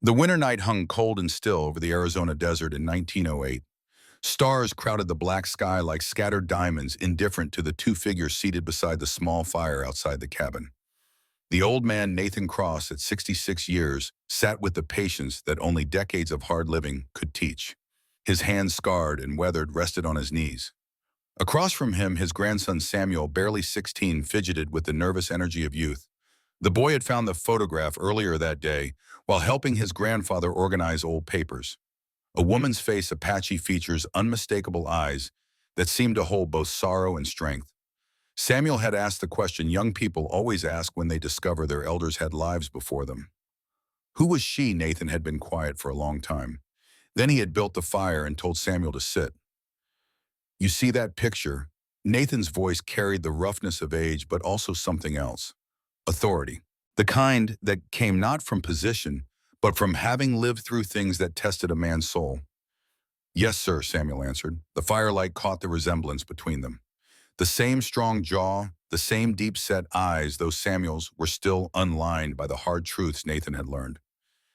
The winter night hung cold and still over the Arizona desert in 1908. Stars crowded the black sky like scattered diamonds, indifferent to the two figures seated beside the small fire outside the cabin. The old man, Nathan Cross, at 66 years, sat with the patience that only decades of hard living could teach. His hands, scarred and weathered, rested on his knees. Across from him, his grandson Samuel, barely 16, fidgeted with the nervous energy of youth. The boy had found the photograph earlier that day while helping his grandfather organize old papers. A woman's face, Apache features, unmistakable eyes that seemed to hold both sorrow and strength. Samuel had asked the question young people always ask when they discover their elders had lives before them. Who was she? Nathan had been quiet for a long time. Then he had built the fire and told Samuel to sit. You see that picture? Nathan's voice carried the roughness of age, but also something else. Authority. The kind that came not from position, but from having lived through things that tested a man's soul. Yes, sir, Samuel answered. The firelight caught the resemblance between them. The same strong jaw, the same deep-set eyes, though Samuel's were still unlined by the hard truths Nathan had learned.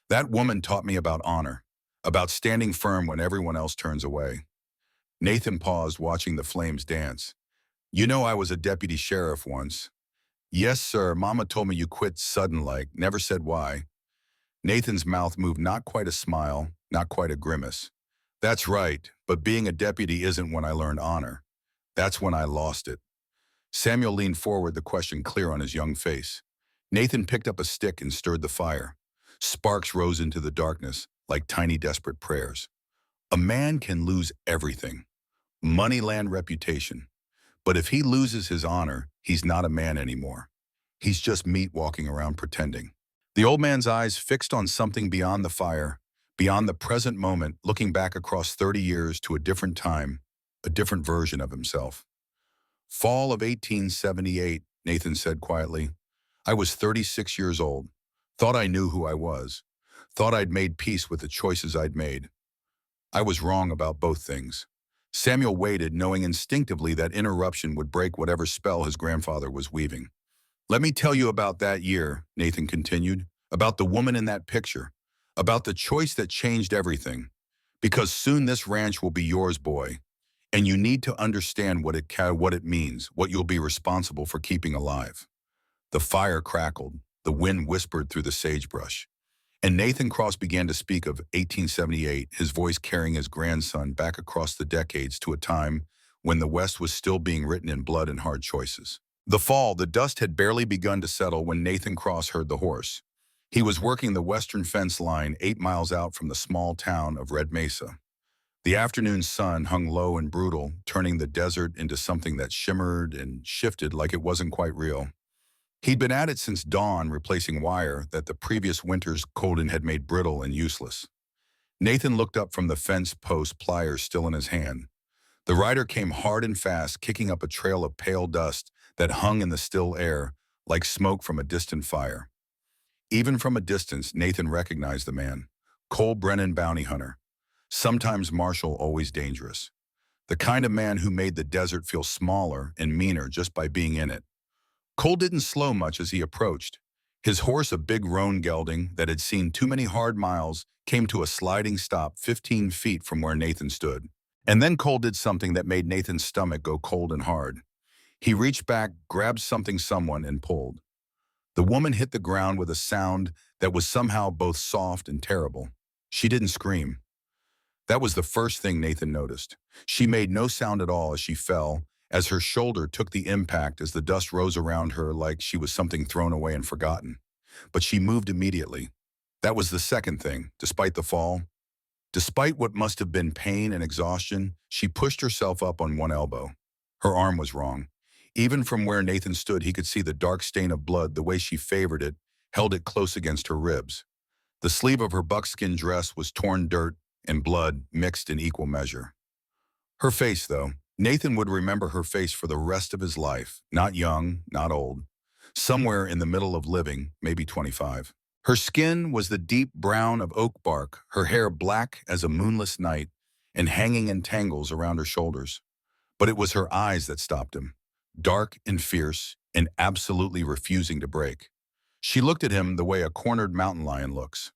That woman taught me about honor, about standing firm when everyone else turns away. Nathan paused, watching the flames dance. You know, I was a deputy sheriff once. Yes, sir, Mama told me you quit sudden-like, never said why. Nathan's mouth moved, not quite a smile, not quite a grimace. That's right, but being a deputy isn't when I learned honor. That's when I lost it. Samuel leaned forward, the question clear on his young face. Nathan picked up a stick and stirred the fire. Sparks rose into the darkness like tiny, desperate prayers. A man can lose everything. Money, land, reputation. But if he loses his honor, he's not a man anymore. He's just meat walking around pretending. The old man's eyes fixed on something beyond the fire, beyond the present moment, looking back across 30 years to a different time, a different version of himself. Fall of 1878, Nathan said quietly. I was 36 years old. Thought I knew who I was. Thought I'd made peace with the choices I'd made. I was wrong about both things. Samuel waited, knowing instinctively that interruption would break whatever spell his grandfather was weaving. Let me tell you about that year, Nathan continued, about the woman in that picture, about the choice that changed everything. Because soon this ranch will be yours, boy, and you need to understand what it means, what you'll be responsible for keeping alive. The fire crackled, the wind whispered through the sagebrush, and Nathan Cross began to speak of 1878, his voice carrying his grandson back across the decades to a time when the West was still being written in blood and hard choices. The fall, the dust had barely begun to settle when Nathan Cross heard the horse. He was working the western fence line 8 miles out from the small town of Red Mesa. The afternoon sun hung low and brutal, turning the desert into something that shimmered and shifted like it wasn't quite real. He'd been at it since dawn, replacing wire that the previous winter's cold had made brittle and useless. Nathan looked up from the fence post, pliers still in his hand. The rider came hard and fast, kicking up a trail of pale dust that hung in the still air like smoke from a distant fire. Even from a distance, Nathan recognized the man. Cole Brennan, bounty hunter. Sometimes martial, always dangerous. The kind of man who made the desert feel smaller and meaner just by being in it. Cole didn't slow much as he approached. His horse, a big roan gelding that had seen too many hard miles, came to a sliding stop 15 feet from where Nathan stood. And then Cole did something that made Nathan's stomach go cold and hard. He reached back, grabbed someone, and pulled. The woman hit the ground with a sound that was somehow both soft and terrible. She didn't scream. That was the first thing Nathan noticed. She made no sound at all as she fell, as her shoulder took the impact as the dust rose around her like she was something thrown away and forgotten. But she moved immediately. That was the second thing, despite the fall. Despite what must have been pain and exhaustion, she pushed herself up on one elbow. Her arm was wrong. Even from where Nathan stood, he could see the dark stain of blood, the way she favored it, held it close against her ribs. The sleeve of her buckskin dress was torn, dirt and blood mixed in equal measure. Her face, though, Nathan would remember her face for the rest of his life, not young, not old. Somewhere in the middle of living, maybe 25. Her skin was the deep brown of oak bark, her hair black as a moonless night and hanging in tangles around her shoulders. But it was her eyes that stopped him, dark and fierce and absolutely refusing to break. She looked at him the way a cornered mountain lion looks.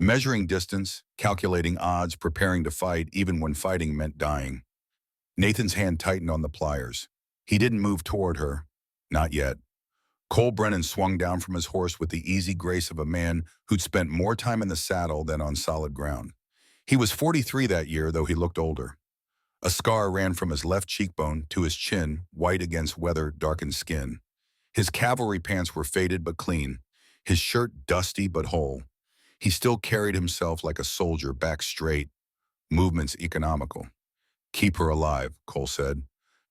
Measuring distance, calculating odds, preparing to fight even when fighting meant dying. Nathan's hand tightened on the pliers. He didn't move toward her. Not yet. Cole Brennan swung down from his horse with the easy grace of a man who'd spent more time in the saddle than on solid ground. He was 43 that year, though he looked older. A scar ran from his left cheekbone to his chin, white against weather-darkened skin. His cavalry pants were faded but clean, his shirt dusty but whole. He still carried himself like a soldier, back straight, movements economical. "Keep her alive," Cole said.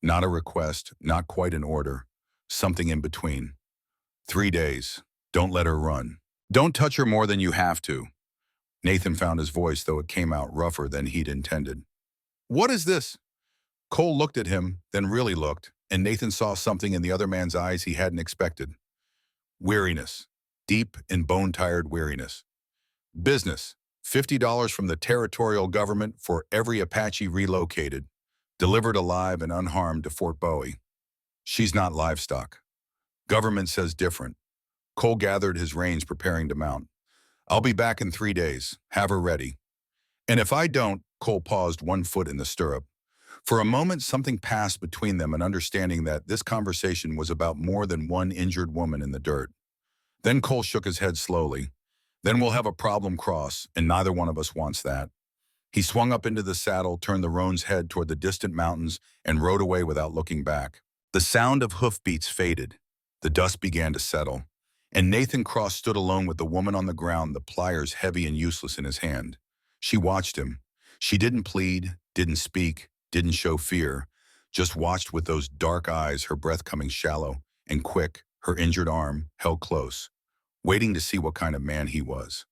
Not a request, not quite an order, something in between. 3 days. Don't let her run. Don't touch her more than you have to. Nathan found his voice, though it came out rougher than he'd intended. "What is this?" Cole looked at him, then really looked, and Nathan saw something in the other man's eyes he hadn't expected. Weariness. Deep and bone-tired weariness. "Business. $50 from the territorial government for every Apache relocated, delivered alive and unharmed to Fort Bowie. She's not livestock. Government says different." Cole gathered his reins, preparing to mount. "I'll be back in 3 days. Have her ready." "And if I don't," Cole paused, one foot in the stirrup. For a moment, something passed between them, an understanding that this conversation was about more than one injured woman in the dirt. Then Cole shook his head slowly. "Then we'll have a problem cross, and neither one of us wants that." He swung up into the saddle, turned the roan's head toward the distant mountains, and rode away without looking back. The sound of hoofbeats faded. The dust began to settle, and Nathan Cross stood alone with the woman on the ground, the pliers heavy and useless in his hand. She watched him. She didn't plead, didn't speak, didn't show fear, just watched with those dark eyes, her breath coming shallow and quick, her injured arm held close, waiting to see what kind of man he was.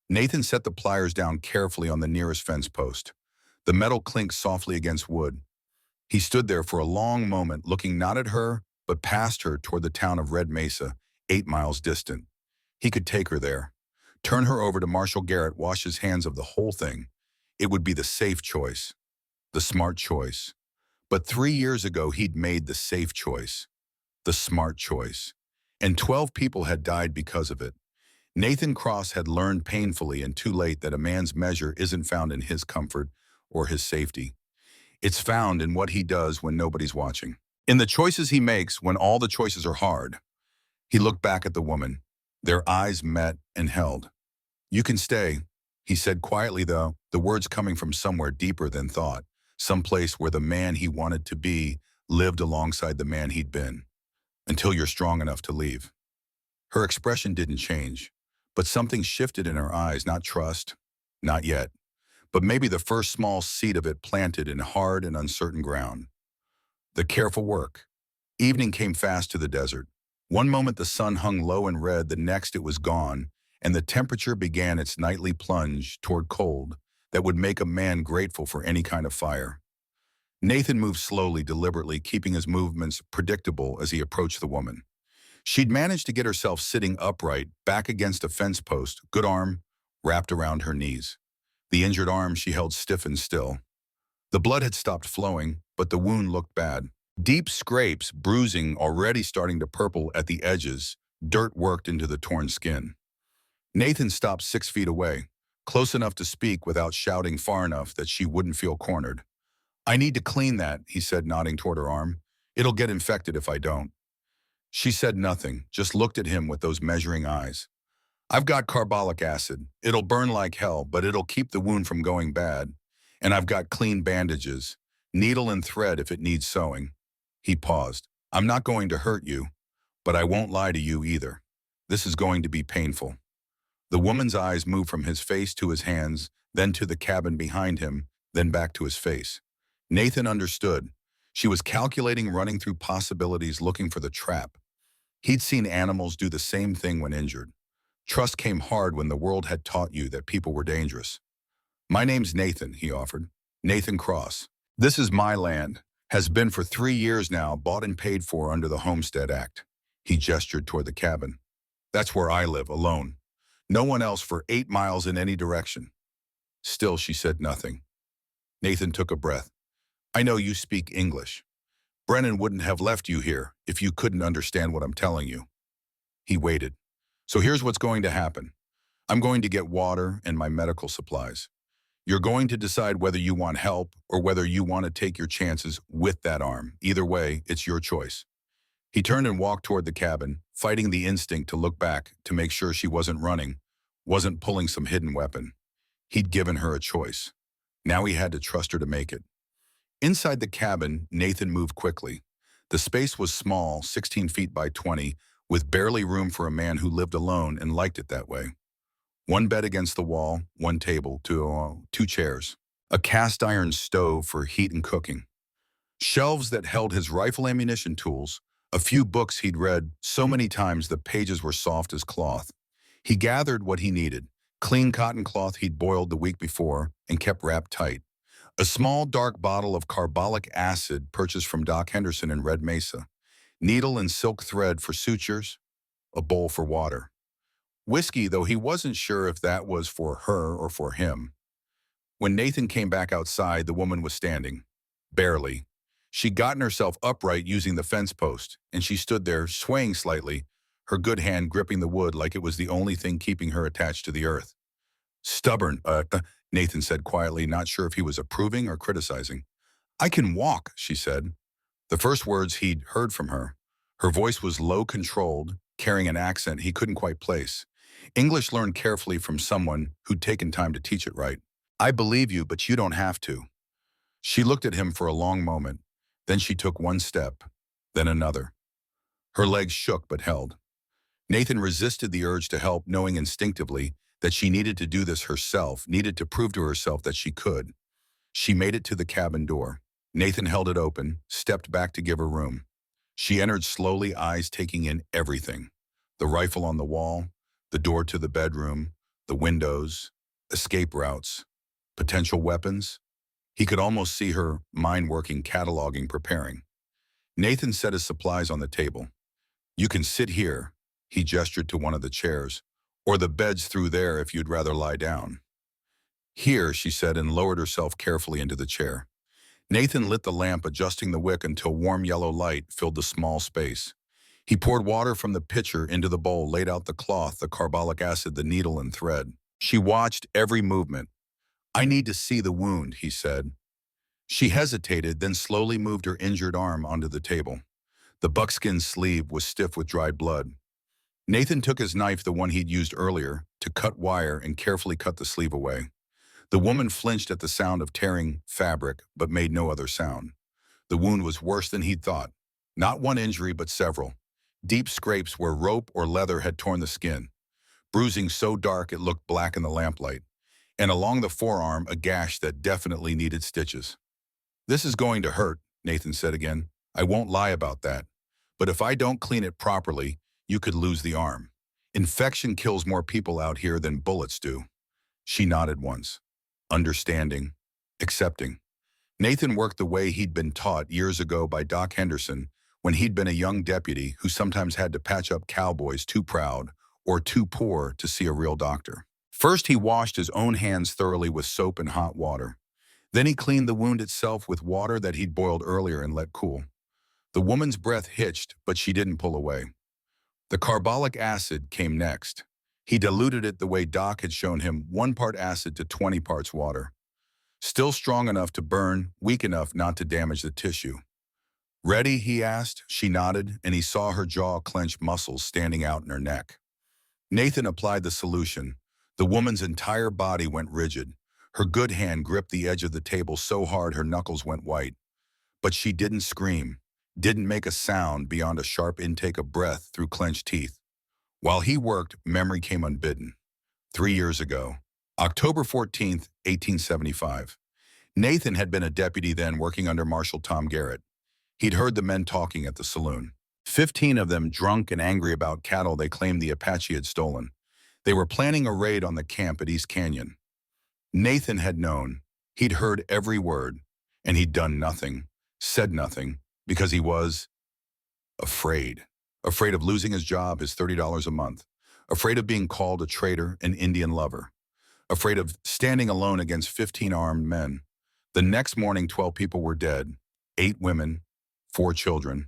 Nathan set the pliers down carefully on the nearest fence post. The metal clinked softly against wood. He stood there for a long moment, looking not at her, but past her toward the town of Red Mesa, 8 miles distant. He could take her there, turn her over to Marshall Garrett, wash his hands of the whole thing. It would be the safe choice, the smart choice. But 3 years ago, he'd made the safe choice, the smart choice, and 12 people had died because of it. Nathan Cross had learned painfully and too late that a man's measure isn't found in his comfort or his safety. It's found in what he does when nobody's watching, in the choices he makes when all the choices are hard. He looked back at the woman. Their eyes met and held. "You can stay," he said quietly, though, the words coming from somewhere deeper than thought, someplace where the man he wanted to be lived alongside the man he'd been, "until you're strong enough to leave." Her expression didn't change, but something shifted in her eyes, not trust, not yet, but maybe the first small seed of it planted in hard and uncertain ground. The careful work. Evening came fast to the desert. One moment the sun hung low and red, the next it was gone, and the temperature began its nightly plunge toward cold that would make a man grateful for any kind of fire. Nathan moved slowly, deliberately, keeping his movements predictable as he approached the woman. She'd managed to get herself sitting upright, back against a fence post, good arm wrapped around her knees. The injured arm she held stiff and still. The blood had stopped flowing, but the wound looked bad. Deep scrapes, bruising already starting to purple at the edges, dirt worked into the torn skin. Nathan stopped 6 feet away, close enough to speak without shouting, far enough that she wouldn't feel cornered. "I need to clean that," he said, nodding toward her arm. "It'll get infected if I don't." She said nothing, just looked at him with those measuring eyes. "I've got carbolic acid. It'll burn like hell, but it'll keep the wound from going bad. And I've got clean bandages, needle and thread if it needs sewing." He paused. "I'm not going to hurt you, but I won't lie to you either. This is going to be painful." The woman's eyes moved from his face to his hands, then to the cabin behind him, then back to his face. Nathan understood. She was calculating, running through possibilities, looking for the trap. He'd seen animals do the same thing when injured. Trust came hard when the world had taught you that people were dangerous. "My name's Nathan," he offered. "Nathan Cross. This is my land. Has been for 3 years now, bought and paid for under the Homestead Act." He gestured toward the cabin. "That's where I live, alone. No one else for 8 miles in any direction." Still, she said nothing. Nathan took a breath. "I know you speak English. Brennan wouldn't have left you here if you couldn't understand what I'm telling you." He waited. "So here's what's going to happen. I'm going to get water and my medical supplies. You're going to decide whether you want help or whether you want to take your chances with that arm. Either way, it's your choice. He turned and walked toward the cabin, fighting the instinct to look back to make sure she wasn't running, wasn't pulling some hidden weapon. He'd given her a choice. Now he had to trust her to make it. Inside the cabin, Nathan moved quickly. The space was small, 16 feet by 20, with barely room for a man who lived alone and liked it that way. One bed against the wall, one table, two chairs. A cast iron stove for heat and cooking. Shelves that held his rifle ammunition tools, a few books he'd read so many times the pages were soft as cloth. He gathered what he needed, clean cotton cloth he'd boiled the week before and kept wrapped tight. A small dark bottle of carbolic acid purchased from Doc Henderson in Red Mesa. Needle and silk thread for sutures, a bowl for water. Whiskey, though he wasn't sure if that was for her or for him. When Nathan came back outside, the woman was standing. Barely. She'd gotten herself upright using the fence post, and she stood there, swaying slightly, her good hand gripping the wood like it was the only thing keeping her attached to the earth. Stubborn, Nathan said quietly, not sure if he was approving or criticizing. I can walk, she said. The first words he'd heard from her. Her voice was low controlled, carrying an accent he couldn't quite place. English learned carefully from someone who'd taken time to teach it right. I believe you, but you don't have to. She looked at him for a long moment. Then she took one step, then another. Her legs shook but held. Nathan resisted the urge to help, knowing instinctively that she needed to do this herself, needed to prove to herself that she could. She made it to the cabin door. Nathan held it open, stepped back to give her room. She entered slowly, eyes taking in everything. The rifle on the wall, the door to the bedroom, the windows, escape routes, potential weapons. He could almost see her mind working, cataloging, preparing. Nathan set his supplies on the table. You can sit here, he gestured to one of the chairs, or the bed's through there if you'd rather lie down. Here, she said, and lowered herself carefully into the chair. Nathan lit the lamp, adjusting the wick until warm yellow light filled the small space. He poured water from the pitcher into the bowl, laid out the cloth, the carbolic acid, the needle and thread. She watched every movement. I need to see the wound, he said. She hesitated, then slowly moved her injured arm onto the table. The buckskin sleeve was stiff with dried blood. Nathan took his knife, the one he'd used earlier, to cut wire and carefully cut the sleeve away. The woman flinched at the sound of tearing fabric, but made no other sound. The wound was worse than he'd thought. Not one injury, but several. Deep scrapes where rope or leather had torn the skin. Bruising so dark it looked black in the lamplight. And along the forearm, a gash that definitely needed stitches. This is going to hurt, Nathan said again. I won't lie about that. But if I don't clean it properly, you could lose the arm. Infection kills more people out here than bullets do. She nodded once. Understanding. Accepting. Nathan worked the way he'd been taught years ago by Doc Henderson when he'd been a young deputy who sometimes had to patch up cowboys too proud or too poor to see a real doctor. First, he washed his own hands thoroughly with soap and hot water. Then he cleaned the wound itself with water that he'd boiled earlier and let cool. The woman's breath hitched, but she didn't pull away. The carbolic acid came next. He diluted it the way Doc had shown him, 1 part acid to 20 parts water. Still strong enough to burn, weak enough not to damage the tissue. Ready, he asked. She nodded, and he saw her jaw clench, muscles standing out in her neck. Nathan applied the solution. The woman's entire body went rigid. Her good hand gripped the edge of the table so hard her knuckles went white. But she didn't scream, didn't make a sound beyond a sharp intake of breath through clenched teeth. While he worked, memory came unbidden. 3 years ago, October 14th, 1875. Nathan had been a deputy then, working under Marshal Tom Garrett. He'd heard the men talking at the saloon. 15 of them drunk and angry about cattle they claimed the Apache had stolen. They were planning a raid on the camp at East Canyon. Nathan had known. He'd heard every word, and he'd done nothing, said nothing, because he was afraid. Afraid of losing his job, his $30 a month. Afraid of being called a traitor, an Indian lover. Afraid of standing alone against 15 armed men. The next morning, 12 people were dead, 8 women, 4 children.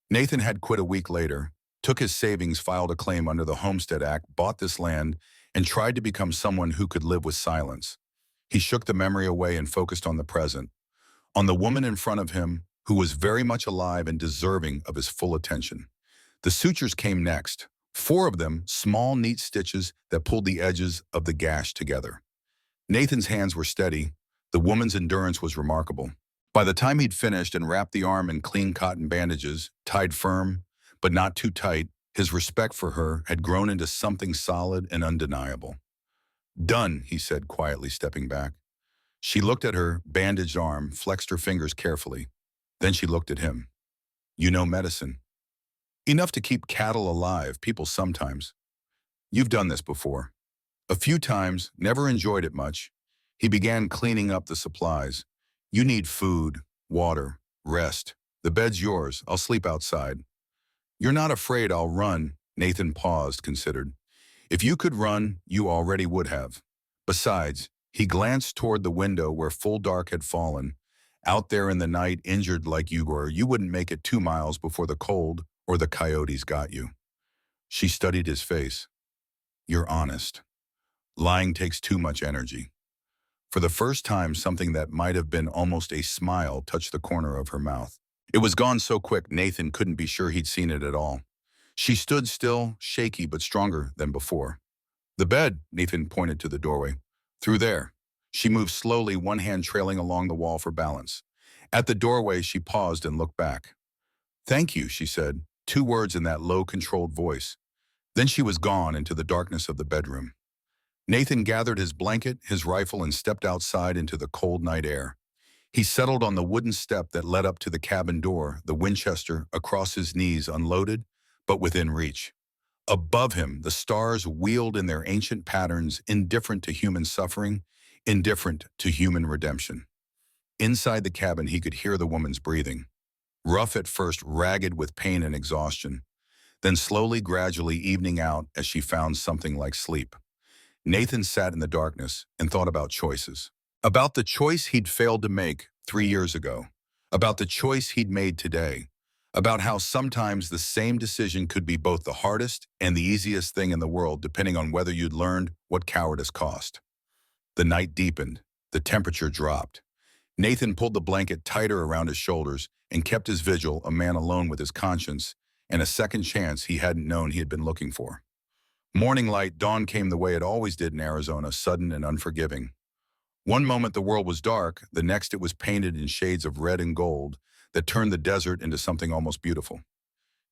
Nathan had quit a week later, took his savings, filed a claim under the Homestead Act, bought this land, and tried to become someone who could live with silence. He shook the memory away and focused on the present, on the woman in front of him who was very much alive and deserving of his full attention. The sutures came next, 4 of them, small, neat stitches that pulled the edges of the gash together. Nathan's hands were steady. The woman's endurance was remarkable. By the time he'd finished and wrapped the arm in clean cotton bandages, tied firm, but not too tight, his respect for her had grown into something solid and undeniable. "Done," he said, quietly stepping back. She looked at her bandaged arm, flexed her fingers carefully. Then she looked at him. "You know medicine. Enough to keep cattle alive, people sometimes. You've done this before." "A few times, never enjoyed it much." He began cleaning up the supplies. "You need food, water, rest. The bed's yours. I'll sleep outside." "You're not afraid I'll run?" Nathan paused, considered. "If you could run, you already would have. Besides," he glanced toward the window where full dark had fallen. "Out there in the night, injured like you were, you wouldn't make it 2 miles before the cold or the coyotes got you." She studied his face. "You're honest. Lying takes too much energy." For the first time, something that might have been almost a smile touched the corner of her mouth. It was gone so quick, Nathan couldn't be sure he'd seen it at all. She stood still, shaky but stronger than before. "The bed," Nathan pointed to the doorway. "Through there." She moved slowly, one hand trailing along the wall for balance. At the doorway, she paused and looked back. "Thank you," she said, 2 words in that low, controlled voice. Then she was gone into the darkness of the bedroom. Nathan gathered his blanket, his rifle, and stepped outside into the cold night air. He settled on the wooden step that led up to the cabin door, the Winchester across his knees, unloaded, but within reach. Above him, the stars wheeled in their ancient patterns, indifferent to human suffering, indifferent to human redemption. Inside the cabin, he could hear the woman's breathing. Rough at first, ragged with pain and exhaustion, then slowly, gradually evening out as she found something like sleep. Nathan sat in the darkness and thought about choices. About the choice he'd failed to make 3 years ago. About the choice he'd made today. About how sometimes the same decision could be both the hardest and the easiest thing in the world, depending on whether you'd learned what cowardice cost. The night deepened. The temperature dropped. Nathan pulled the blanket tighter around his shoulders and kept his vigil, a man alone with his conscience and a second chance he hadn't known he had been looking for. Morning light, dawn came the way it always did in Arizona, sudden and unforgiving. One moment the world was dark, the next it was painted in shades of red and gold that turned the desert into something almost beautiful.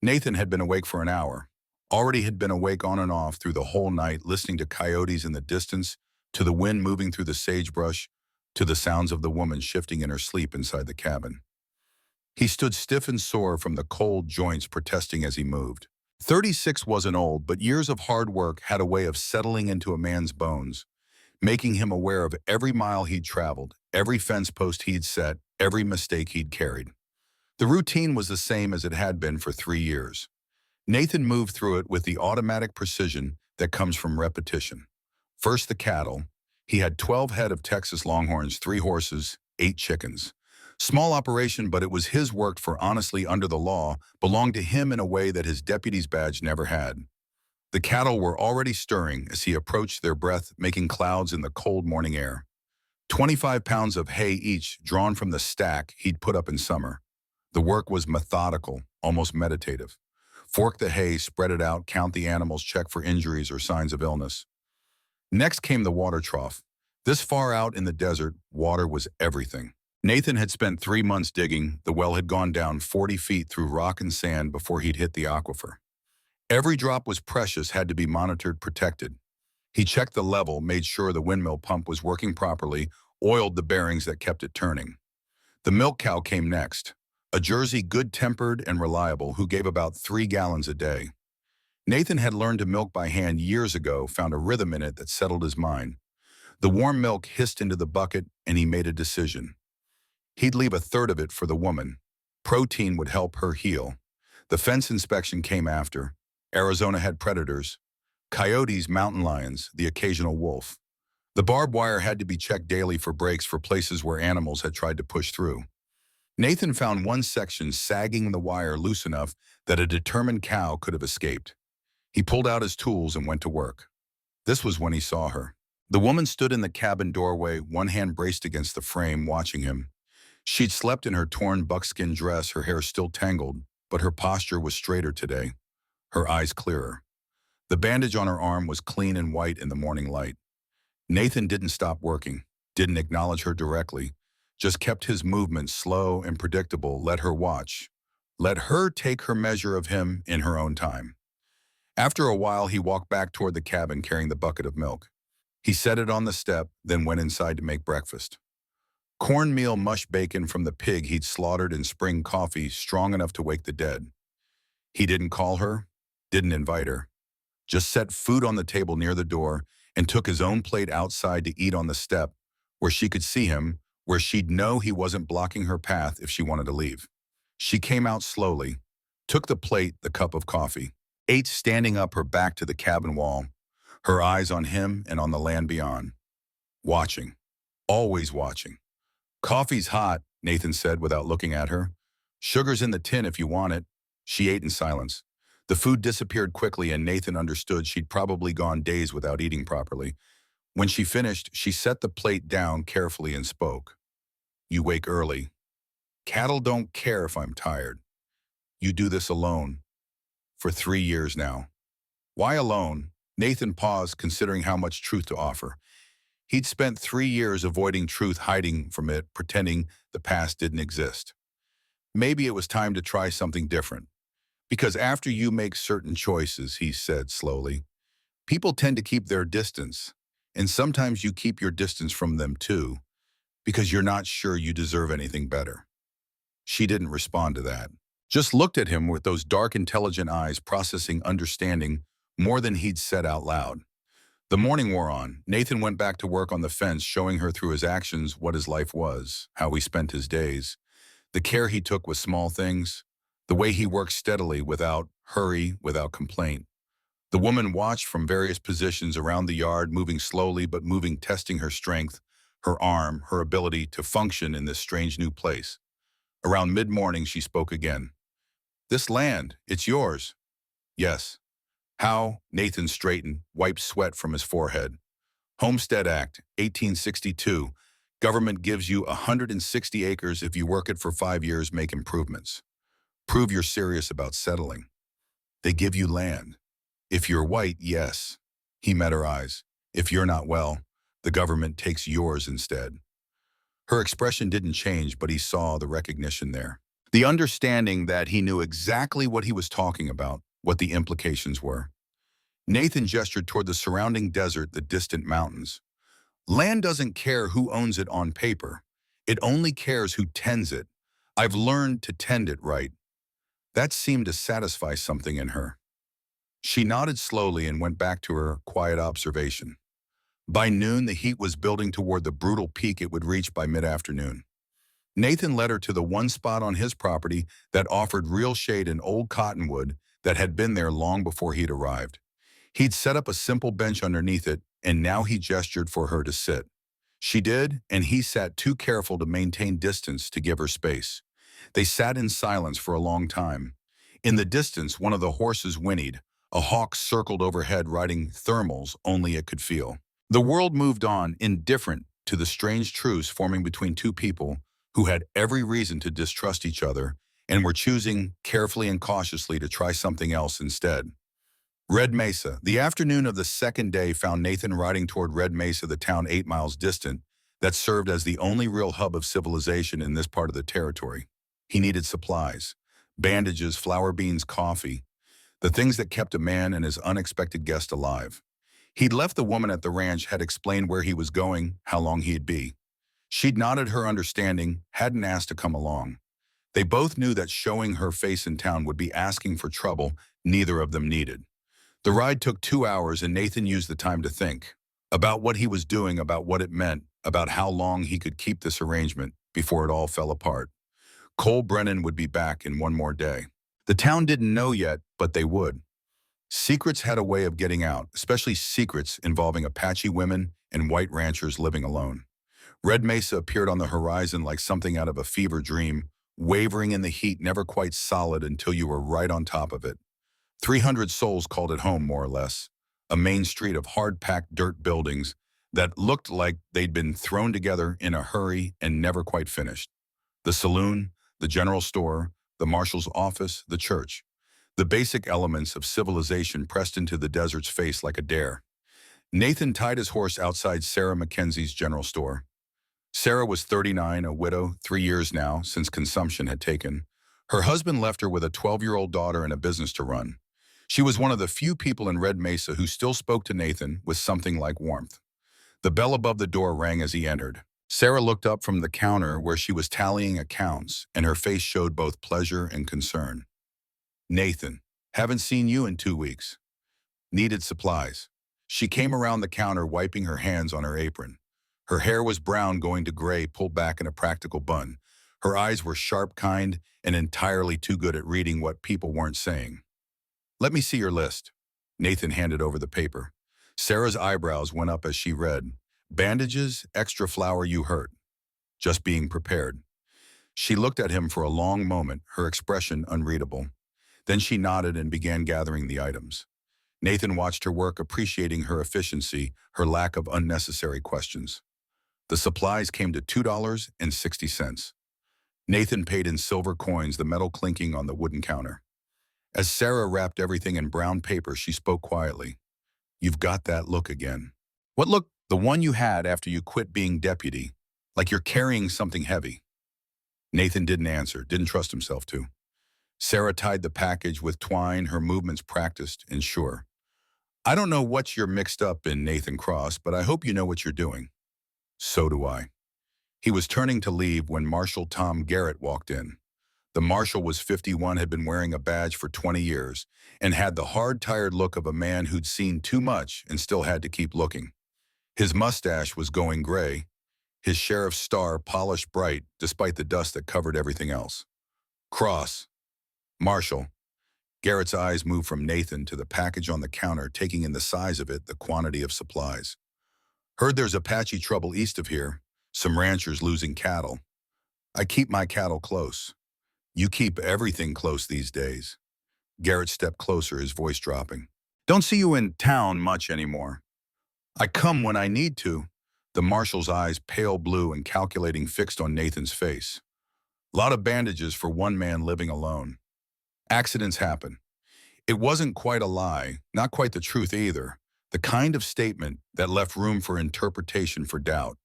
Nathan had been awake for an hour, already had been awake on and off through the whole night, listening to coyotes in the distance, to the wind moving through the sagebrush, to the sounds of the woman shifting in her sleep inside the cabin. He stood stiff and sore from the cold joints protesting as he moved. 36 wasn't old, but years of hard work had a way of settling into a man's bones, making him aware of every mile he'd traveled, every fence post he'd set, every mistake he'd carried. The routine was the same as it had been for 3 years. Nathan moved through it with the automatic precision that comes from repetition. First, the cattle. He had 12 head of Texas Longhorns, 3 horses, 8 chickens. Small operation, but it was his work, for honestly, under the law, belonged to him in a way that his deputy's badge never had. The cattle were already stirring as he approached, their breath making clouds in the cold morning air. 25 pounds of hay each, drawn from the stack he'd put up in summer. The work was methodical, almost meditative. Fork the hay, spread it out, count the animals, check for injuries or signs of illness. Next came the water trough. This far out in the desert, water was everything. Nathan had spent 3 months digging. The well had gone down 40 feet through rock and sand before he'd hit the aquifer. Every drop was precious, had to be monitored, protected. He checked the level, made sure the windmill pump was working properly, oiled the bearings that kept it turning. The milk cow came next, a Jersey, good-tempered and reliable, who gave about 3 gallons a day. Nathan had learned to milk by hand years ago, found a rhythm in it that settled his mind. The warm milk hissed into the bucket, and he made a decision. He'd leave a third of it for the woman. Protein would help her heal. The fence inspection came after. Arizona had predators. Coyotes, mountain lions, the occasional wolf. The barbed wire had to be checked daily for breaks, for places where animals had tried to push through. Nathan found one section sagging, the wire loose enough that a determined cow could have escaped. He pulled out his tools and went to work. This was when he saw her. The woman stood in the cabin doorway, one hand braced against the frame, watching him. She'd slept in her torn buckskin dress, her hair still tangled, but her posture was straighter today, her eyes clearer. The bandage on her arm was clean and white in the morning light. Nathan didn't stop working, didn't acknowledge her directly, just kept his movements slow and predictable, let her watch. Let her take her measure of him in her own time. After a while, he walked back toward the cabin carrying the bucket of milk. He set it on the step, then went inside to make breakfast. Cornmeal mush bacon from the pig he'd slaughtered and spring coffee strong enough to wake the dead. He didn't call her, didn't invite her, just set food on the table near the door and took his own plate outside to eat on the step, where she could see him, where she'd know he wasn't blocking her path if she wanted to leave. She came out slowly, took the plate, the cup of coffee, ate standing up, her back to the cabin wall, her eyes on him and on the land beyond. Watching, always watching. "Coffee's hot," Nathan said without looking at her. "Sugar's in the tin if you want it." She ate in silence. The food disappeared quickly, and Nathan understood she'd probably gone days without eating properly. When she finished, she set the plate down carefully and spoke. "You wake early. Cattle don't care if I'm tired. You do this alone. For 3 years now." Why alone? Nathan paused, considering how much truth to offer. He'd spent 3 years avoiding truth, hiding from it, pretending the past didn't exist. Maybe it was time to try something different. Because after you make certain choices, he said slowly, people tend to keep their distance. And sometimes you keep your distance from them too, because you're not sure you deserve anything better. She didn't respond to that. Just looked at him with those dark, intelligent eyes, processing, understanding more than he'd said out loud. The morning wore on. Nathan went back to work on the fence, showing her through his actions what his life was, how he spent his days, the care he took with small things, the way he worked steadily, without hurry, without complaint. The woman watched from various positions around the yard, moving slowly but moving, testing her strength, her arm, her ability to function in this strange new place. Around mid-morning, she spoke again. "This land, it's yours." "Yes." "How?" Nathan straightened, wiped sweat from his forehead. "Homestead Act, 1862. Government gives you 160 acres if you work it for 5 years, make improvements. Prove you're serious about settling. They give you land. If you're white, yes." He met her eyes. "If you're not, well, the government takes yours instead." Her expression didn't change, but he saw the recognition there. The understanding that he knew exactly what he was talking about, what the implications were. Nathan gestured toward the surrounding desert, the distant mountains. "Land doesn't care who owns it on paper. It only cares who tends it. I've learned to tend it right." That seemed to satisfy something in her. She nodded slowly and went back to her quiet observation. By noon, the heat was building toward the brutal peak it would reach by mid-afternoon. Nathan led her to the one spot on his property that offered real shade, and old cottonwood that had been there long before he'd arrived. He'd set up a simple bench underneath it, and now he gestured for her to sit. She did, and he sat, too careful to maintain distance to give her space. They sat in silence for a long time. In the distance, one of the horses whinnied. A hawk circled overhead, riding thermals only it could feel. The world moved on, indifferent to the strange truce forming between two people who had every reason to distrust each other and were choosing carefully and cautiously to try something else instead. Red Mesa. The afternoon of the second day found Nathan riding toward Red Mesa, the town 8 miles distant, that served as the only real hub of civilization in this part of the territory. He needed supplies, bandages, flour beans, coffee, the things that kept a man and his unexpected guest alive. He'd left the woman at the ranch, had explained where he was going, how long he'd be. She'd nodded her understanding, hadn't asked to come along. They both knew that showing her face in town would be asking for trouble neither of them needed. The ride took 2 hours, and Nathan used the time to think about what he was doing, about what it meant, about how long he could keep this arrangement before it all fell apart. Cole Brennan would be back in one more day. The town didn't know yet, but they would. Secrets had a way of getting out, especially secrets involving Apache women and white ranchers living alone. Red Mesa appeared on the horizon like something out of a fever dream, wavering in the heat, never quite solid until you were right on top of it. 300 souls called it home, more or less. a main street of hard-packed dirt buildings that looked like they'd been thrown together in a hurry and never quite finished. The saloon, the general store, the marshal's office, the church. The basic elements of civilization pressed into the desert's face like a dare. Nathan tied his horse outside Sarah Mackenzie's general store. Sarah was 39, a widow, 3 years now since consumption had taken. Her husband left her with a 12-year-old daughter and a business to run. She was one of the few people in Red Mesa who still spoke to Nathan with something like warmth. The bell above the door rang as he entered. Sarah looked up from the counter where she was tallying accounts, and her face showed both pleasure and concern. Nathan, haven't seen you in 2 weeks. Needed supplies. She came around the counter wiping her hands on her apron. Her hair was brown going to gray, pulled back in a practical bun. Her eyes were sharp, kind, and entirely too good at reading what people weren't saying. Let me see your list. Nathan handed over the paper. Sarah's eyebrows went up as she read, bandages, extra flour, you hurt. Just being prepared. She looked at him for a long moment, her expression unreadable. Then she nodded and began gathering the items. Nathan watched her work, appreciating her efficiency, her lack of unnecessary questions. The supplies came to $2.60. Nathan paid in silver coins, the metal clinking on the wooden counter. As Sarah wrapped everything in brown paper, she spoke quietly. You've got that look again. What look? The one you had after you quit being deputy, like you're carrying something heavy. Nathan didn't answer, didn't trust himself to. Sarah tied the package with twine, her movements practiced and sure. I don't know what you're mixed up in, Nathan Cross, but I hope you know what you're doing. So do I. He was turning to leave when Marshal Tom Garrett walked in. The marshal was 51, had been wearing a badge for 20 years, and had the hard, tired look of a man who'd seen too much and still had to keep looking. His mustache was going gray, his sheriff's star polished bright despite the dust that covered everything else. Cross. Marshal. Garrett's eyes moved from Nathan to the package on the counter, taking in the size of it, the quantity of supplies. Heard there's Apache trouble east of here, some ranchers losing cattle. I keep my cattle close. You keep everything close these days. Garrett stepped closer, his voice dropping. Don't see you in town much anymore. I come when I need to. The marshal's eyes, pale blue and calculating, fixed on Nathan's face. Lot of bandages for one man living alone. Accidents happen. It wasn't quite a lie, not quite the truth either. The kind of statement that left room for interpretation, for doubt.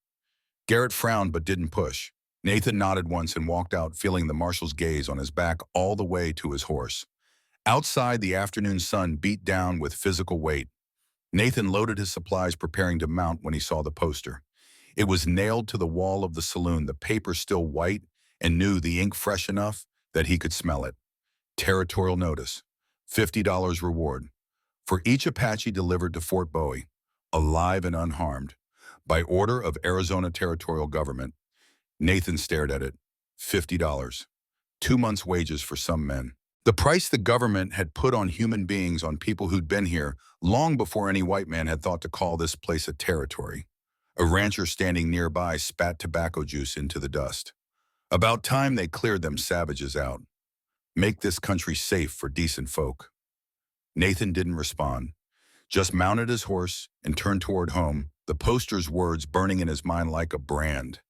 Garrett frowned but didn't push. Nathan nodded once and walked out, feeling the marshal's gaze on his back all the way to his horse. Outside, the afternoon sun beat down with physical weight. Nathan loaded his supplies, preparing to mount when he saw the poster. It was nailed to the wall of the saloon, the paper still white, and knew the ink fresh enough that he could smell it. Territorial notice. $50 reward. For each Apache delivered to Fort Bowie, alive and unharmed, by order of Arizona Territorial Government. Nathan stared at it. $50. 2 months' wages for some men. The price the government had put on human beings, on people who'd been here long before any white man had thought to call this place a territory. A rancher standing nearby spat tobacco juice into the dust. About time they cleared them savages out. Make this country safe for decent folk. Nathan didn't respond, just mounted his horse and turned toward home, the poster's words burning in his mind like a brand.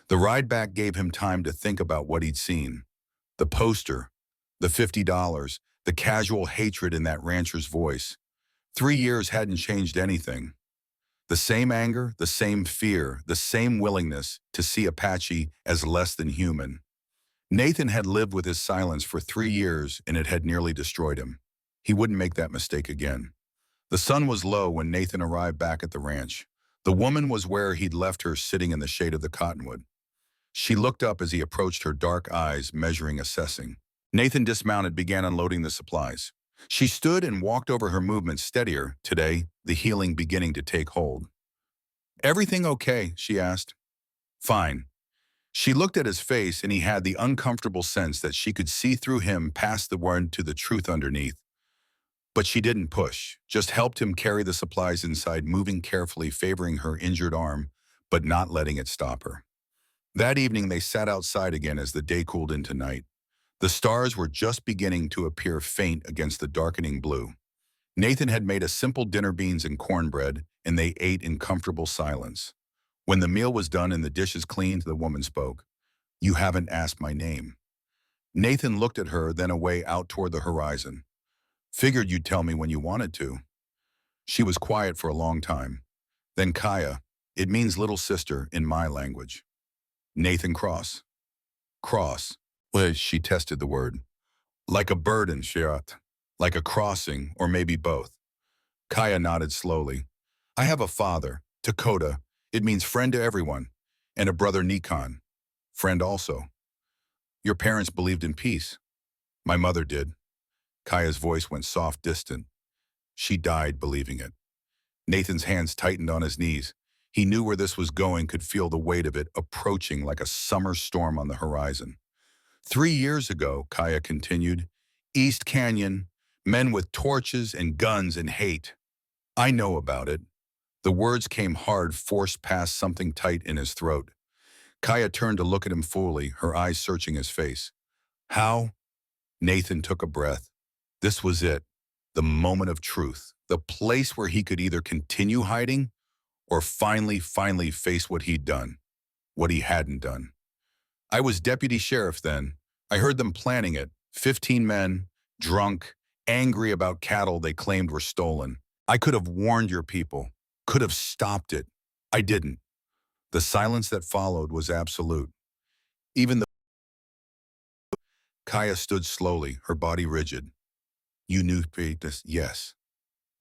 The ride back gave him time to think about what he'd seen. The poster, the $50, the casual hatred in that rancher's voice. 3 years hadn't changed anything. The same anger, the same fear, the same willingness to see Apache as less than human. Nathan had lived with his silence for 3 years, and it had nearly destroyed him. He wouldn't make that mistake again. The sun was low when Nathan arrived back at the ranch. The woman was where he'd left her, sitting in the shade of the cottonwood. She looked up as he approached, her dark eyes measuring, assessing. Nathan dismounted, began unloading the supplies. She stood and walked over, her movements steadier today, the healing beginning to take hold. Everything okay? She asked. Fine. She looked at his face, and he had the uncomfortable sense that she could see through him, past the word to the truth underneath. But she didn't push, just helped him carry the supplies inside, moving carefully, favoring her injured arm, but not letting it stop her. That evening they sat outside again as the day cooled into night. The stars were just beginning to appear faint against the darkening blue. Nathan had made a simple dinner beans and cornbread, and they ate in comfortable silence. When the meal was done and the dishes cleaned, the woman spoke. "You haven't asked my name." Nathan looked at her, then away out toward the horizon. "Figured you'd tell me when you wanted to." She was quiet for a long time. Then Kaya, "It means little sister in my language." Nathan Cross. Cross. Well, she tested the word. Like a burden, Shirat. Like a crossing, or maybe both. Kaya nodded slowly. "I have a father, Dakota. It means friend to everyone. And a brother, Nikon. Friend also." "Your parents believed in peace." "My mother did." Kaya's voice went soft, distant. "She died believing it." Nathan's hands tightened on his knees. He knew where this was going, could feel the weight of it approaching like a summer storm on the horizon. 3 years ago, Kaya continued, East Canyon, men with torches and guns and hate. I know about it. The words came hard, forced past something tight in his throat. Kaya turned to look at him fully, her eyes searching his face. How? Nathan took a breath. This was it, the moment of truth, the place where he could either continue hiding or finally face what he'd done, what he hadn't done. I was deputy sheriff then. I heard them planning it. 15 men, drunk, angry about cattle they claimed were stolen. I could have warned your people, could have stopped it. I didn't. The silence that followed was absolute. Even though Kaya stood slowly, her body rigid. You knew this, yes.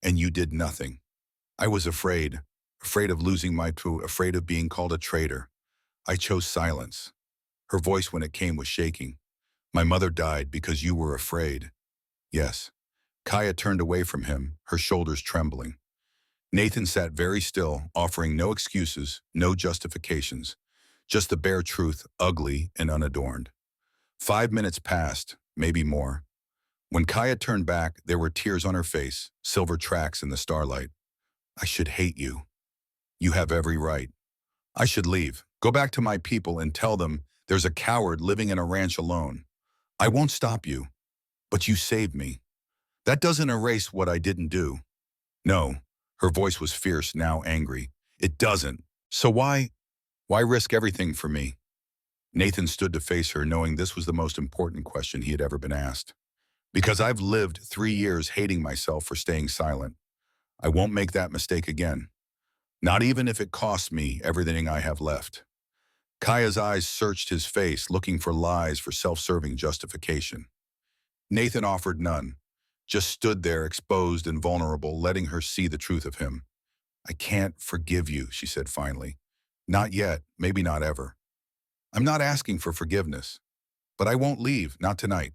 And you did nothing. I was afraid of losing my true, afraid of being called a traitor. I chose silence. Her voice when it came was shaking. My mother died because you were afraid. Yes. Kaya turned away from him, her shoulders trembling. Nathan sat very still, offering no excuses, no justifications. Just the bare truth, ugly and unadorned. 5 minutes passed, maybe more. When Kaya turned back, there were tears on her face, silver tracks in the starlight. I should hate you. You have every right. I should leave, go back to my people and tell them there's a coward living in a ranch alone. I won't stop you, but you saved me. That doesn't erase what I didn't do. No, her voice was fierce, now angry. It doesn't. So why risk everything for me? Nathan stood to face her, knowing this was the most important question he had ever been asked. Because I've lived 3 years hating myself for staying silent. I won't make that mistake again. Not even if it costs me everything I have left. Kaya's eyes searched his face, looking for lies, for self-serving justification. Nathan offered none, just stood there exposed and vulnerable, letting her see the truth of him. I can't forgive you, she said finally. Not yet, maybe not ever. I'm not asking for forgiveness, but I won't leave, not tonight.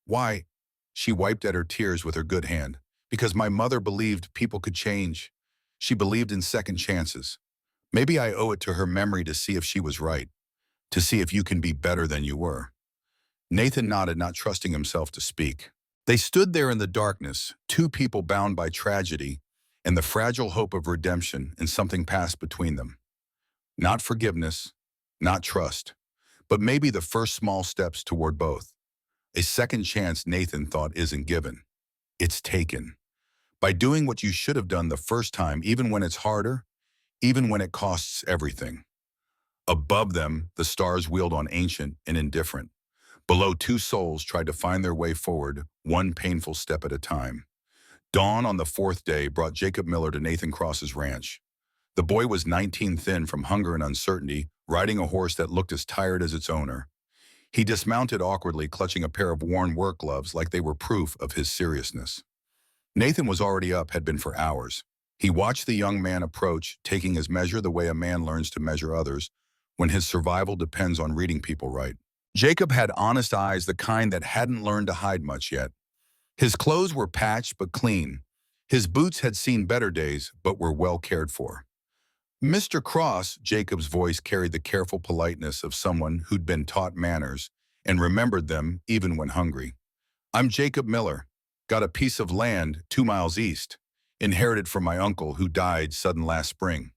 Why? She wiped at her tears with her good hand. Because my mother believed people could change. She believed in second chances. Maybe I owe it to her memory to see if she was right, to see if you can be better than you were. Nathan nodded, not trusting himself to speak. They stood there in the darkness, two people bound by tragedy and the fragile hope of redemption, and something passed between them. Not forgiveness, not trust, but maybe the first small steps toward both. A second chance, Nathan thought, isn't given. It's taken. By doing what you should have done the first time, even when it's harder, even when it costs everything. Above them, the stars wheeled on, ancient and indifferent. Below, two souls tried to find their way forward, one painful step at a time. Dawn on the 4th day brought Jacob Miller to Nathan Cross's ranch. The boy was 19, thin from hunger and uncertainty, riding a horse that looked as tired as its owner. He dismounted awkwardly, clutching a pair of worn work gloves like they were proof of his seriousness. Nathan was already up, had been for hours. He watched the young man approach, taking his measure the way a man learns to measure others, when his survival depends on reading people right. Jacob had honest eyes, the kind that hadn't learned to hide much yet. His clothes were patched but clean. His boots had seen better days, but were well cared for. Mr. Cross, Jacob's voice carried the careful politeness of someone who'd been taught manners and remembered them even when hungry. I'm Jacob Miller. Got a piece of land 2 miles east, inherited from my uncle who died sudden last spring.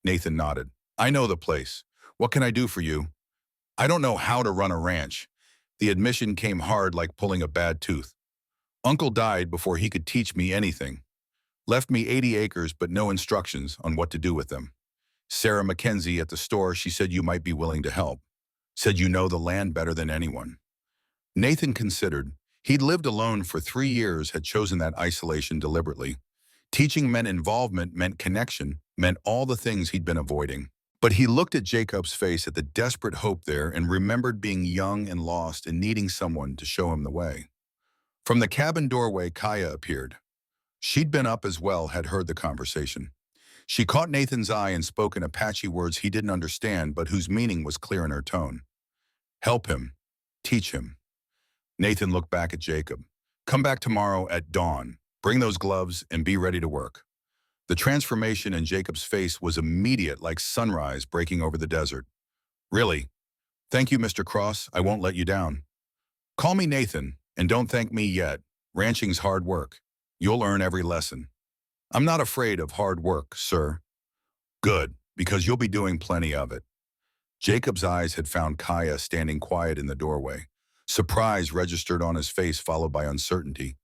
Nathan nodded. I know the place. What can I do for you? I don't know how to run a ranch. The admission came hard, like pulling a bad tooth. Uncle died before he could teach me anything. Left me 80 acres but no instructions on what to do with them. Sarah Mackenzie at the store, she said you might be willing to help. Said you know the land better than anyone. Nathan considered. He'd lived alone for 3 years, had chosen that isolation deliberately. Teaching meant involvement, meant connection, meant all the things he'd been avoiding. But he looked at Jacob's face, at the desperate hope there, and remembered being young and lost and needing someone to show him the way. From the cabin doorway, Kaya appeared. She'd been up as well, had heard the conversation. She caught Nathan's eye and spoke in Apache words he didn't understand, but whose meaning was clear in her tone. Help him. Teach him. Nathan looked back at Jacob. Come back tomorrow at dawn. Bring those gloves and be ready to work. The transformation in Jacob's face was immediate, like sunrise breaking over the desert. Really? Thank you, Mr. Cross. I won't let you down. Call me Nathan, and don't thank me yet. Ranching's hard work. You'll earn every lesson. I'm not afraid of hard work, sir. Good, because you'll be doing plenty of it. Jacob's eyes had found Kaya standing quiet in the doorway. Surprise registered on his face, followed by uncertainty.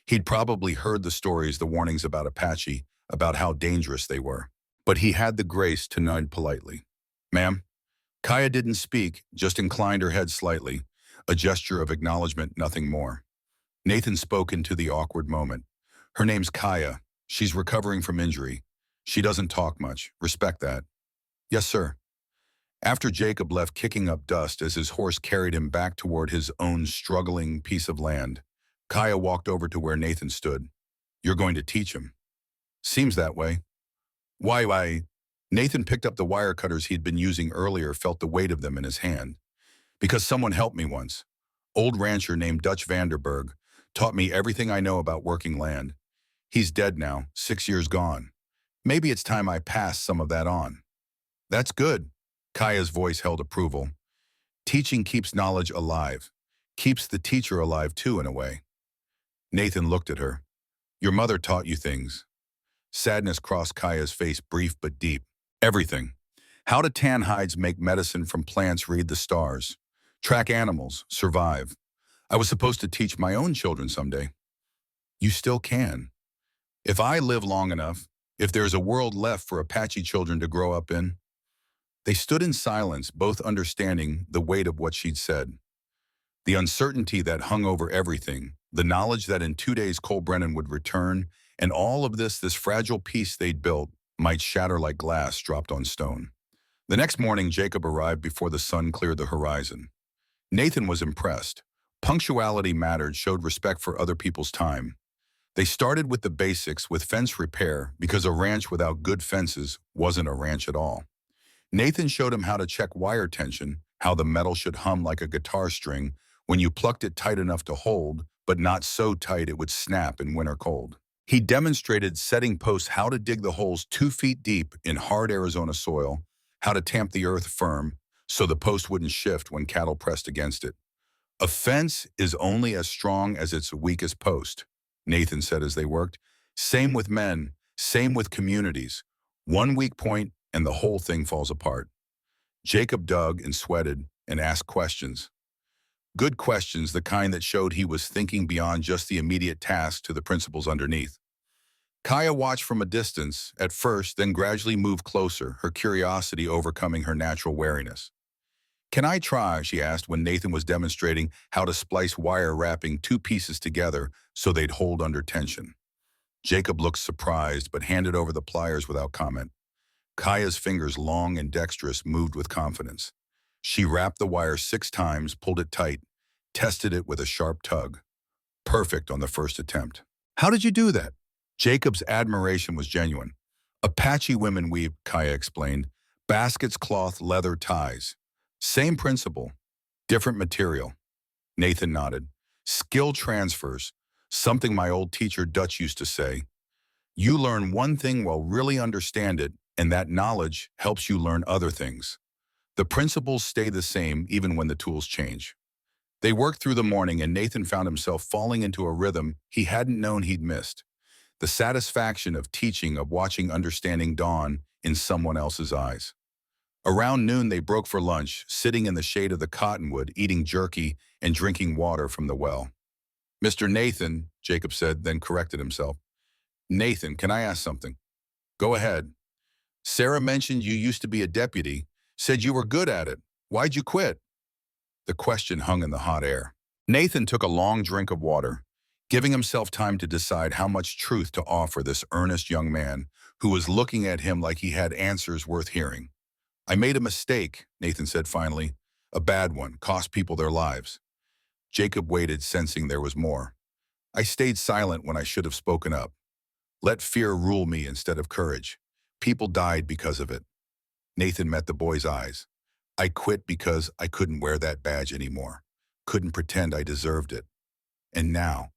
He'd probably heard the stories, the warnings about Apache, about how dangerous they were. But he had the grace to nod politely. Ma'am? Kaya didn't speak, just inclined her head slightly, a gesture of acknowledgement, nothing more. Nathan spoke into the awkward moment. Her name's Kaya. She's recovering from injury. She doesn't talk much. Respect that. Yes, sir. After Jacob left kicking up dust as his horse carried him back toward his own struggling piece of land, Kaya walked over to where Nathan stood. You're going to teach him. Seems that way. Why? Nathan picked up the wire cutters he'd been using earlier, felt the weight of them in his hand. Because someone helped me once. Old rancher named Dutch Vanderberg taught me everything I know about working land. He's dead now, 6 years gone. Maybe it's time I pass some of that on. That's good. Kaya's voice held approval. Teaching keeps knowledge alive. Keeps the teacher alive too, in a way. Nathan looked at her. Your mother taught you things. Sadness crossed Kaya's face, brief but deep. Everything. How to tan hides, make medicine from plants, read the stars. Track animals, survive. I was supposed to teach my own children someday. You still can. If I live long enough, if there's a world left for Apache children to grow up in. They stood in silence, both understanding the weight of what she'd said. The uncertainty that hung over everything, the knowledge that in 2 days Cole Brennan would return, and all of this fragile piece they'd built, might shatter like glass dropped on stone. The next morning, Jacob arrived before the sun cleared the horizon. Nathan was impressed. Punctuality mattered, showed respect for other people's time. They started with the basics, with fence repair, because a ranch without good fences wasn't a ranch at all. Nathan showed him how to check wire tension, how the metal should hum like a guitar string when you plucked it tight enough to hold, but not so tight it would snap in winter cold. He demonstrated setting posts, how to dig the holes 2 feet deep in hard Arizona soil, how to tamp the earth firm so the post wouldn't shift when cattle pressed against it. A fence is only as strong as its weakest post, Nathan said as they worked. Same with men, same with communities. One weak point and the whole thing falls apart. Jacob dug and sweated and asked questions. Good questions, the kind that showed he was thinking beyond just the immediate task to the principles underneath. Kaya watched from a distance, at first, then gradually moved closer, her curiosity overcoming her natural wariness. Can I try, she asked when Nathan was demonstrating how to splice wire, wrapping 2 pieces together so they'd hold under tension. Jacob looked surprised but handed over the pliers without comment. Kaya's fingers, long and dexterous, moved with confidence. She wrapped the wire 6 times, pulled it tight, tested it with a sharp tug. Perfect on the first attempt. How did you do that? Jacob's admiration was genuine. Apache women weave, Kaya explained. Baskets, cloth, leather, ties. Same principle, different material. Nathan nodded. Skill transfers, something my old teacher Dutch used to say. You learn one thing while really understand it, and that knowledge helps you learn other things. The principles stay the same even when the tools change. They worked through the morning, and Nathan found himself falling into a rhythm he hadn't known he'd missed. The satisfaction of teaching, of watching understanding dawn in someone else's eyes. Around noon, they broke for lunch, sitting in the shade of the cottonwood, eating jerky and drinking water from the well. Mr. Nathan, Jacob said, then corrected himself. Nathan, can I ask something? Go ahead. Sarah mentioned you used to be a deputy, said you were good at it. Why'd you quit? The question hung in the hot air. Nathan took a long drink of water, giving himself time to decide how much truth to offer this earnest young man who was looking at him like he had answers worth hearing. I made a mistake, Nathan said finally. A bad one, cost people their lives. Jacob waited, sensing there was more. I stayed silent when I should have spoken up. Let fear rule me instead of courage. People died because of it. Nathan met the boy's eyes. I quit because I couldn't wear that badge anymore. Couldn't pretend I deserved it. And now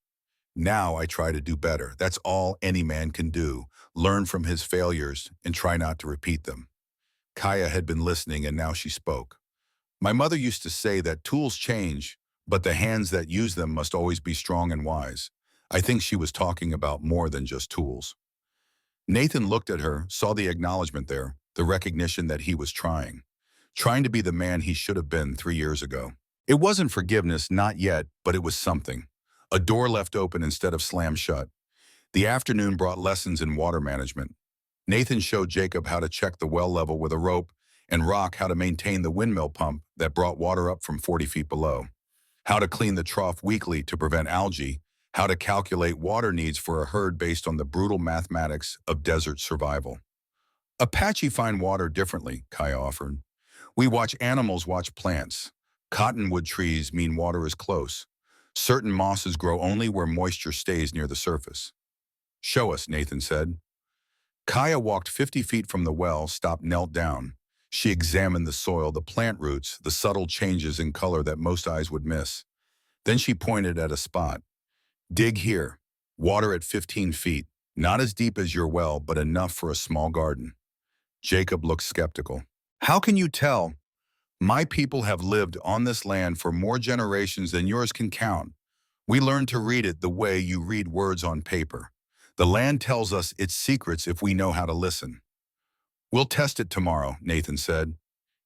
I try to do better. That's all any man can do. Learn from his failures and try not to repeat them. Kaya had been listening and now she spoke. My mother used to say that tools change, but the hands that use them must always be strong and wise. I think she was talking about more than just tools. Nathan looked at her, saw the acknowledgement there, the recognition that he was trying to be the man he should have been 3 years ago. It wasn't forgiveness, not yet, but it was something. A door left open instead of slammed shut. The afternoon brought lessons in water management. Nathan showed Jacob how to check the well level with a rope and Rock how to maintain the windmill pump that brought water up from 40 feet below, how to clean the trough weekly to prevent algae, how to calculate water needs for a herd based on the brutal mathematics of desert survival. Apache find water differently, Kaya offered. We watch animals watch plants. Cottonwood trees mean water is close. Certain mosses grow only where moisture stays near the surface. Show us, Nathan said. Kaya walked 50 feet from the well, stopped, knelt down. She examined the soil, the plant roots, the subtle changes in color that most eyes would miss. Then she pointed at a spot. Dig here. Water at 15 feet. Not as deep as your well, but enough for a small garden. Jacob looked skeptical. How can you tell? My people have lived on this land for more generations than yours can count. We learned to read it the way you read words on paper. The land tells us its secrets if we know how to listen. We'll test it tomorrow, Nathan said.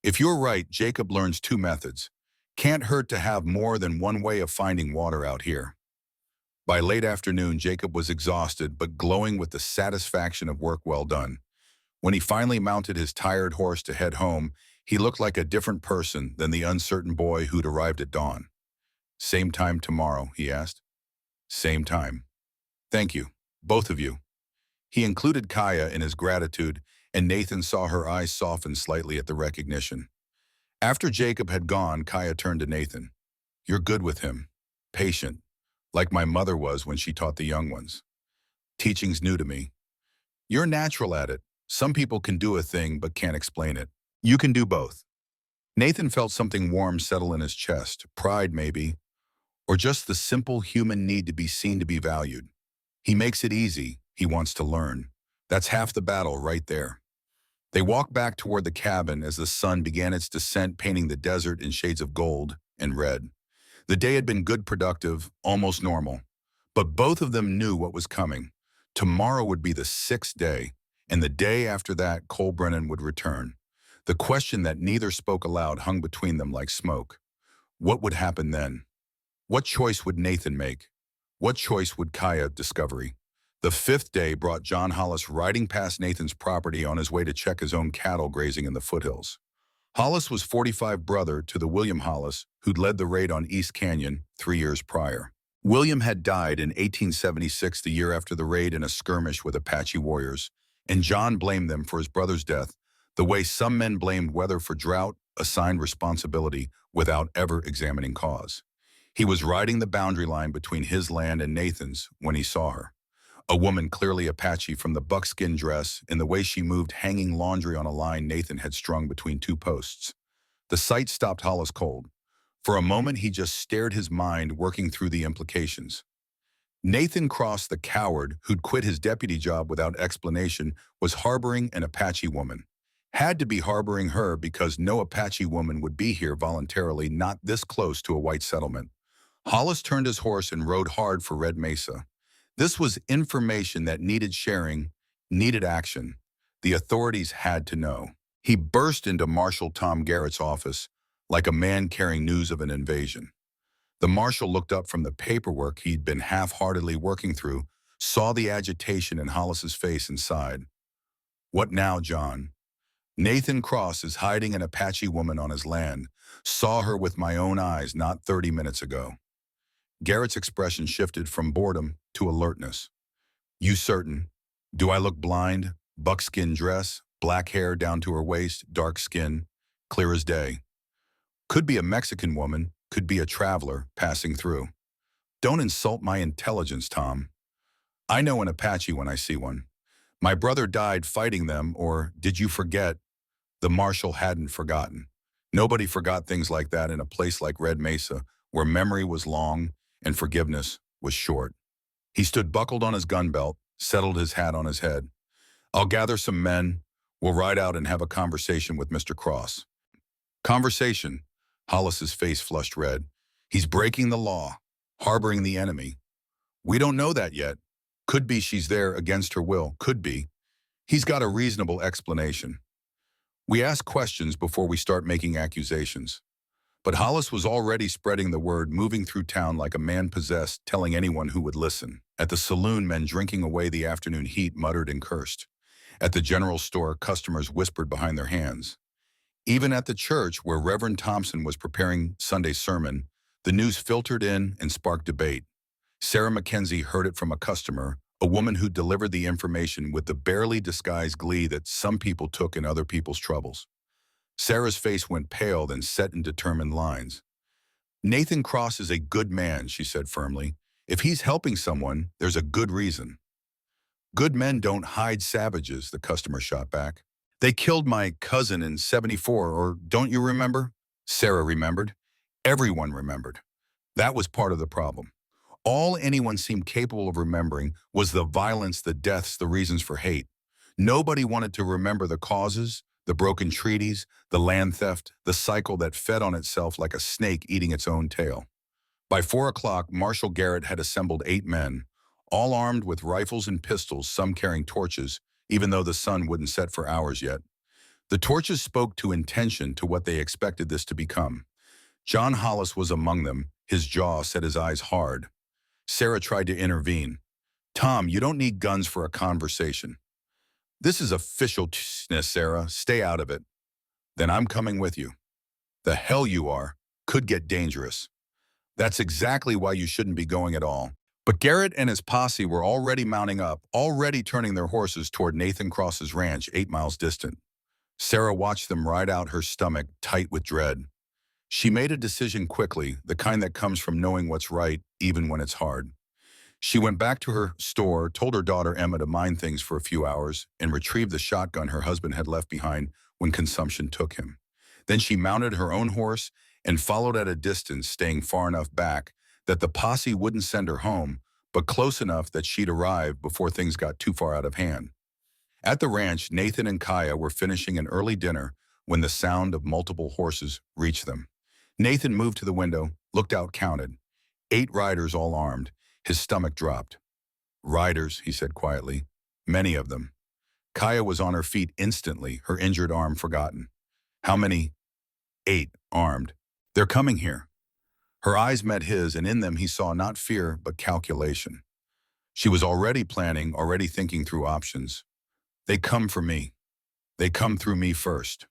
If you're right, Jacob learns 2 methods. Can't hurt to have more than one way of finding water out here. By late afternoon, Jacob was exhausted but glowing with the satisfaction of work well done. When he finally mounted his tired horse to head home, he looked like a different person than the uncertain boy who'd arrived at dawn. Same time tomorrow, he asked. Same time. Thank you, both of you. He included Kaya in his gratitude, and Nathan saw her eyes soften slightly at the recognition. After Jacob had gone, Kaya turned to Nathan. You're good with him. Patient. Like my mother was when she taught the young ones. Teaching's new to me. You're natural at it. Some people can do a thing but can't explain it. You can do both. Nathan felt something warm settle in his chest, pride maybe, or just the simple human need to be seen, to be valued. He makes it easy. He wants to learn. That's half the battle right there. They walked back toward the cabin as the sun began its descent, painting the desert in shades of gold and red. The day had been good, productive, almost normal. But both of them knew what was coming. Tomorrow would be the 6th day, and the day after that, Cole Brennan would return. The question that neither spoke aloud hung between them like smoke. What would happen then? What choice would Nathan make? What choice would Kaya discover? The 5th day brought John Hollis riding past Nathan's property on his way to check his own cattle grazing in the foothills. Hollis was 45 brother to the William Hollis, who'd led the raid on East Canyon 3 years prior. William had died in 1876, the year after the raid, in a skirmish with Apache warriors, and John blamed them for his brother's death, the way some men blamed weather for drought, assigned responsibility without ever examining cause. He was riding the boundary line between his land and Nathan's when he saw her. A woman clearly Apache, from the buckskin dress and the way she moved, hanging laundry on a line Nathan had strung between 2 posts. The sight stopped Hollis cold. For a moment he just stared, his mind working through the implications. Nathan Cross, the coward who'd quit his deputy job without explanation, was harboring an Apache woman. Had to be harboring her because no Apache woman would be here voluntarily, not this close to a white settlement. Hollis turned his horse and rode hard for Red Mesa. This was information that needed sharing, needed action. The authorities had to know. He burst into Marshal Tom Garrett's office like a man carrying news of an invasion. The marshal looked up from the paperwork he'd been half-heartedly working through, saw the agitation in Hollis's face and sighed. What now, John? Nathan Cross is hiding an Apache woman on his land. Saw her with my own eyes not 30 minutes ago. Garrett's expression shifted from boredom to alertness. You certain? Do I look blind? Buckskin dress, black hair down to her waist, dark skin, clear as day. Could be a Mexican woman, could be a traveler passing through. Don't insult my intelligence, Tom. I know an Apache when I see one. My brother died fighting them, or did you forget? The marshal hadn't forgotten. Nobody forgot things like that in a place like Red Mesa, where memory was long and forgiveness was short. He stood buckled on his gun belt, settled his hat on his head. I'll gather some men. We'll ride out and have a conversation with Mr. Cross. Conversation. Hollis's face flushed red. He's breaking the law, harboring the enemy. We don't know that yet. Could be she's there against her will. Could be. He's got a reasonable explanation. We ask questions before we start making accusations. But Hollis was already spreading the word, moving through town like a man possessed, telling anyone who would listen. At the saloon, men drinking away the afternoon heat muttered and cursed. At the general store, customers whispered behind their hands. Even at the church, where Reverend Thompson was preparing Sunday's sermon, the news filtered in and sparked debate. Sarah Mackenzie heard it from a customer, a woman who delivered the information with the barely disguised glee that some people took in other people's troubles. Sarah's face went pale, then set in determined lines. Nathan Cross is a good man, she said firmly. If he's helping someone, there's a good reason. Good men don't hide savages, the customer shot back. They killed my cousin in '74, or don't you remember? Sarah remembered. Everyone remembered. That was part of the problem. All anyone seemed capable of remembering was the violence, the deaths, the reasons for hate. Nobody wanted to remember the causes, the broken treaties, the land theft, the cycle that fed on itself like a snake eating its own tail. By 4 o'clock, Marshal Garrett had assembled 8 men, all armed with rifles and pistols, some carrying torches, even though the sun wouldn't set for hours yet. The torches spoke to intention, to what they expected this to become. John Hollis was among them, his jaw set, his eyes hard. Sarah tried to intervene. Tom, you don't need guns for a conversation. This is official business, Sarah. Stay out of it. Then I'm coming with you. The hell you are. Could get dangerous. That's exactly why you shouldn't be going at all. But Garrett and his posse were already mounting up, already turning their horses toward Nathan Cross's ranch 8 miles distant. Sarah watched them ride out, her stomach tight with dread. She made a decision quickly, the kind that comes from knowing what's right, even when it's hard. She went back to her store, told her daughter Emma to mind things for a few hours, and retrieved the shotgun her husband had left behind when consumption took him. Then she mounted her own horse and followed at a distance, staying far enough back that the posse wouldn't send her home, but close enough that she'd arrive before things got too far out of hand. At the ranch, Nathan and Kaya were finishing an early dinner when the sound of multiple horses reached them. Nathan moved to the window, looked out, counted. 8 riders, all armed. His stomach dropped. Riders, he said quietly. Many of them. Kaya was on her feet instantly, her injured arm forgotten. How many? 8, armed. They're coming here. Her eyes met his, and in them he saw not fear, but calculation. She was already planning, already thinking through options. They come for me. They come through me first.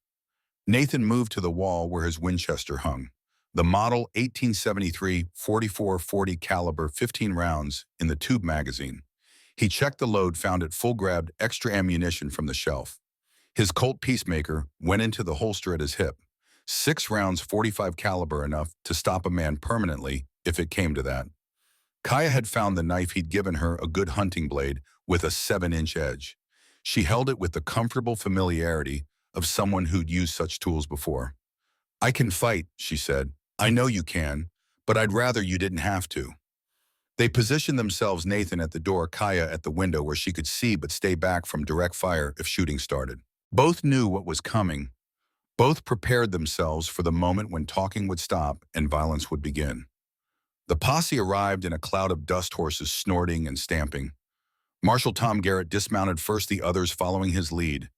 Nathan moved to the wall where his Winchester hung. The model 1873 44-40 caliber 15 rounds in the tube magazine. He checked the load, found it full, grabbed extra ammunition from the shelf. His Colt Peacemaker went into the holster at his hip. 6 rounds, 45 caliber, enough to stop a man permanently if it came to that. Kaya had found the knife he'd given her, a good hunting blade with a 7-inch edge. She held it with the comfortable familiarity of someone who'd used such tools before. I can fight, she said. I know you can, but I'd rather you didn't have to. They positioned themselves, Nathan at the door, Kaya at the window where she could see but stay back from direct fire if shooting started. Both knew what was coming. Both prepared themselves for the moment when talking would stop and violence would begin. The posse arrived in a cloud of dust, horses snorting and stamping. Marshal Tom Garrett dismounted first, the others following his lead.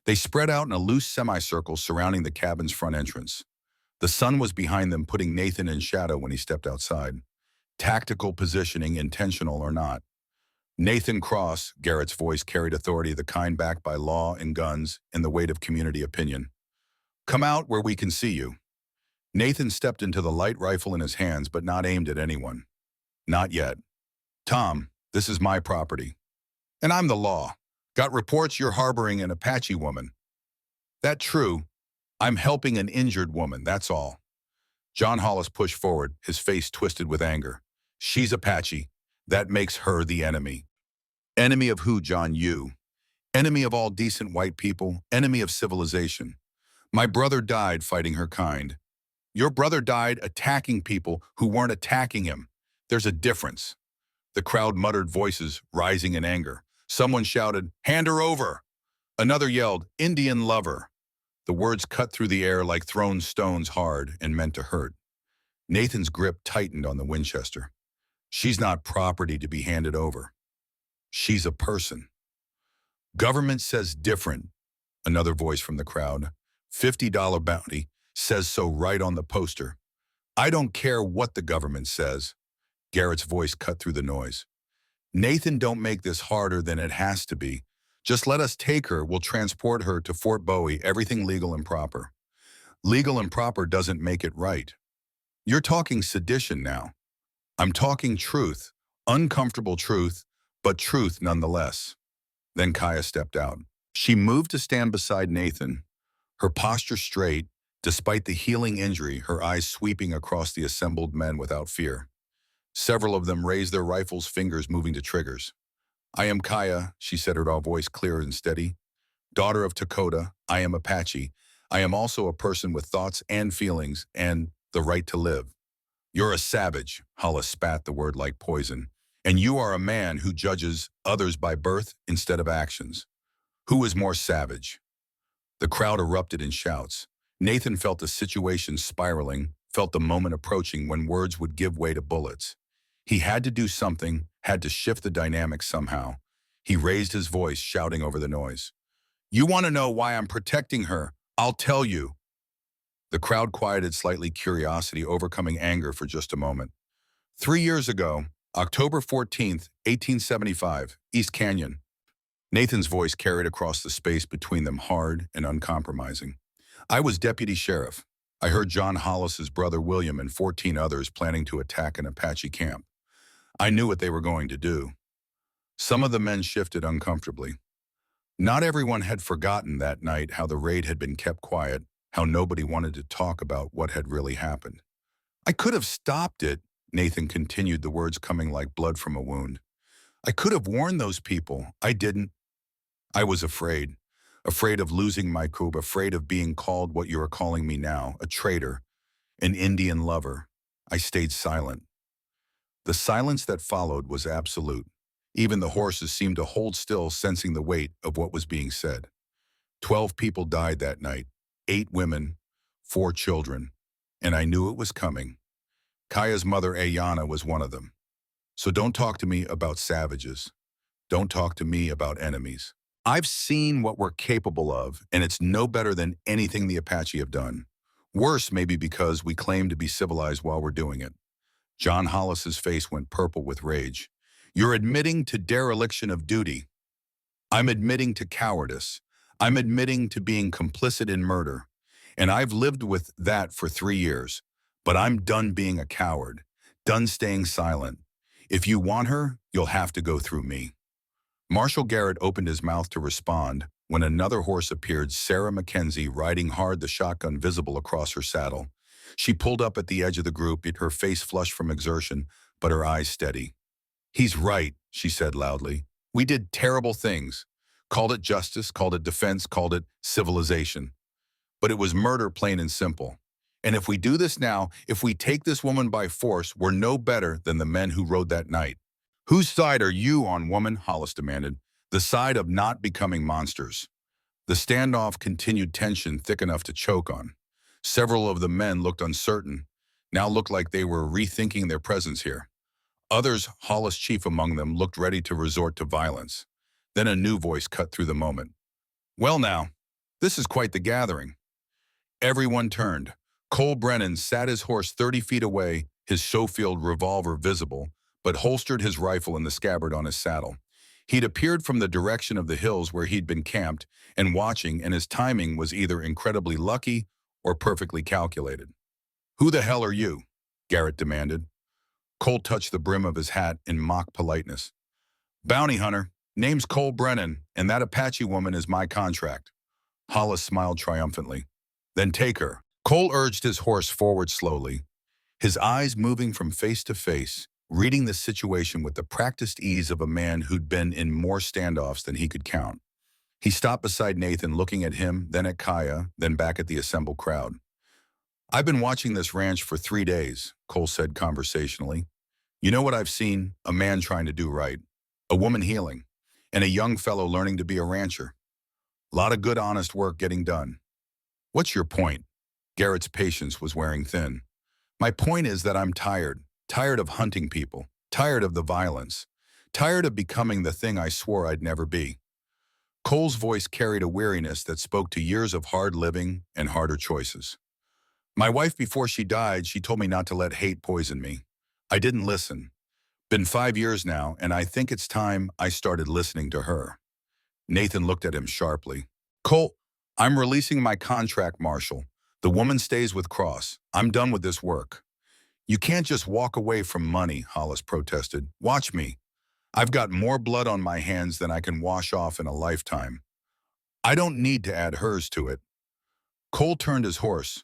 They spread out in a loose semicircle surrounding the cabin's front entrance. The sun was behind them, putting Nathan in shadow when he stepped outside. Tactical positioning, intentional or not. Nathan Cross, Garrett's voice carried authority, the kind backed by law and guns and the weight of community opinion. Come out where we can see you. Nathan stepped into the light rifle in his hands, but not aimed at anyone. Not yet. Tom, this is my property. And I'm the law. Got reports you're harboring an Apache woman. That true? I'm helping an injured woman, that's all. John Hollis pushed forward, his face twisted with anger. She's Apache. That makes her the enemy. Enemy of who, John? You. Enemy of all decent white people, enemy of civilization. My brother died fighting her kind. Your brother died attacking people who weren't attacking him. There's a difference. The crowd muttered, voices rising in anger. Someone shouted, hand her over. Another yelled, Indian lover. The words cut through the air like thrown stones, hard and meant to hurt. Nathan's grip tightened on the Winchester. She's not property to be handed over. She's a person. Government says different. Another voice from the crowd. $50 bounty says so right on the poster. I don't care what the government says. Garrett's voice cut through the noise. Nathan, don't make this harder than it has to be. Just let us take her. We'll transport her to Fort Bowie, everything legal and proper. Legal and proper doesn't make it right. You're talking sedition now. I'm talking truth, uncomfortable truth, but truth nonetheless. Then Kaya stepped out. She moved to stand beside Nathan, her posture straight, despite the healing injury, her eyes sweeping across the assembled men without fear. Several of them raised their rifles, fingers moving to triggers. I am Kaya, she said, her voice clear and steady. Daughter of Dakota, I am Apache. I am also a person with thoughts and feelings and the right to live. You're a savage, Hollis spat the word like poison. And you are a man who judges others by birth instead of actions. Who is more savage? The crowd erupted in shouts. Nathan felt the situation spiraling, felt the moment approaching when words would give way to bullets. He had to do something, had to shift the dynamic somehow. He raised his voice, shouting over the noise. You want to know why I'm protecting her? I'll tell you. The crowd quieted slightly, curiosity overcoming anger for just a moment. 3 years ago, October 14th, 1875, East Canyon. Nathan's voice carried across the space between them, hard and uncompromising. I was deputy sheriff. I heard John Hollis's brother William and 14 others planning to attack an Apache camp. I knew what they were going to do. Some of the men shifted uncomfortably. Not everyone had forgotten that night how the raid had been kept quiet, how nobody wanted to talk about what had really happened. I could have stopped it, Nathan continued, the words coming like blood from a wound. I could have warned those people. I didn't. I was afraid. Afraid of losing my coup, afraid of being called what you are calling me now, a traitor, an Indian lover. I stayed silent. The silence that followed was absolute. Even the horses seemed to hold still, sensing the weight of what was being said. 12 people died that night, 8 women, 4 children, and I knew it was coming. Kaya's mother, Ayana, was one of them. So don't talk to me about savages. Don't talk to me about enemies. I've seen what we're capable of, and it's no better than anything the Apache have done. Worse, maybe because we claim to be civilized while we're doing it. John Hollis's face went purple with rage. You're admitting to dereliction of duty. I'm admitting to cowardice. I'm admitting to being complicit in murder. And I've lived with that for 3 years. But I'm done being a coward, done staying silent. If you want her, you'll have to go through me. Marshal Garrett opened his mouth to respond when another horse appeared, Sarah Mackenzie, riding hard, the shotgun visible across her saddle. She pulled up at the edge of the group, her face flushed from exertion, but her eyes steady. He's right, she said loudly. We did terrible things. Called it justice, called it defense, called it civilization. But it was murder, plain and simple. And if we do this now, if we take this woman by force, we're no better than the men who rode that night. Whose side are you on, woman? Hollis demanded. The side of not becoming monsters. The standoff continued, tension thick enough to choke on. Several of the men looked uncertain, now looked like they were rethinking their presence here. Others, Hollis chief among them, looked ready to resort to violence. Then a new voice cut through the moment. Well now, this is quite the gathering. Everyone turned. Cole Brennan sat his horse 30 feet away, his Schofield revolver visible, but holstered his rifle in the scabbard on his saddle. He'd appeared from the direction of the hills where he'd been camped and watching, and his timing was either incredibly lucky or perfectly calculated. "Who the hell are you?" Garrett demanded. Cole touched the brim of his hat in mock politeness. "Bounty hunter. Name's Cole Brennan, and that Apache woman is my contract." Hollis smiled triumphantly. "Then take her." Cole urged his horse forward slowly, his eyes moving from face to face, reading the situation with the practiced ease of a man who'd been in more standoffs than he could count. He stopped beside Nathan, looking at him, then at Kaya, then back at the assembled crowd. "I've been watching this ranch for 3 days," Cole said conversationally. "You know what I've seen? A man trying to do right, a woman healing, and a young fellow learning to be a rancher. Lot of good, honest work getting done. What's your point?" Garrett's patience was wearing thin. "My point is that I'm tired of hunting people, tired of the violence, tired of becoming the thing I swore I'd never be." Cole's voice carried a weariness that spoke to years of hard living and harder choices. "My wife, before she died, she told me not to let hate poison me. I didn't listen. Been 5 years now, and I think it's time I started listening to her." Nathan looked at him sharply. "Cole, I'm releasing my contract, Marshal. The woman stays with Cross. I'm done with this work." "You can't just walk away from money," Hollis protested. "Watch me. I've got more blood on my hands than I can wash off in a lifetime. I don't need to add hers to it." Cole turned his horse.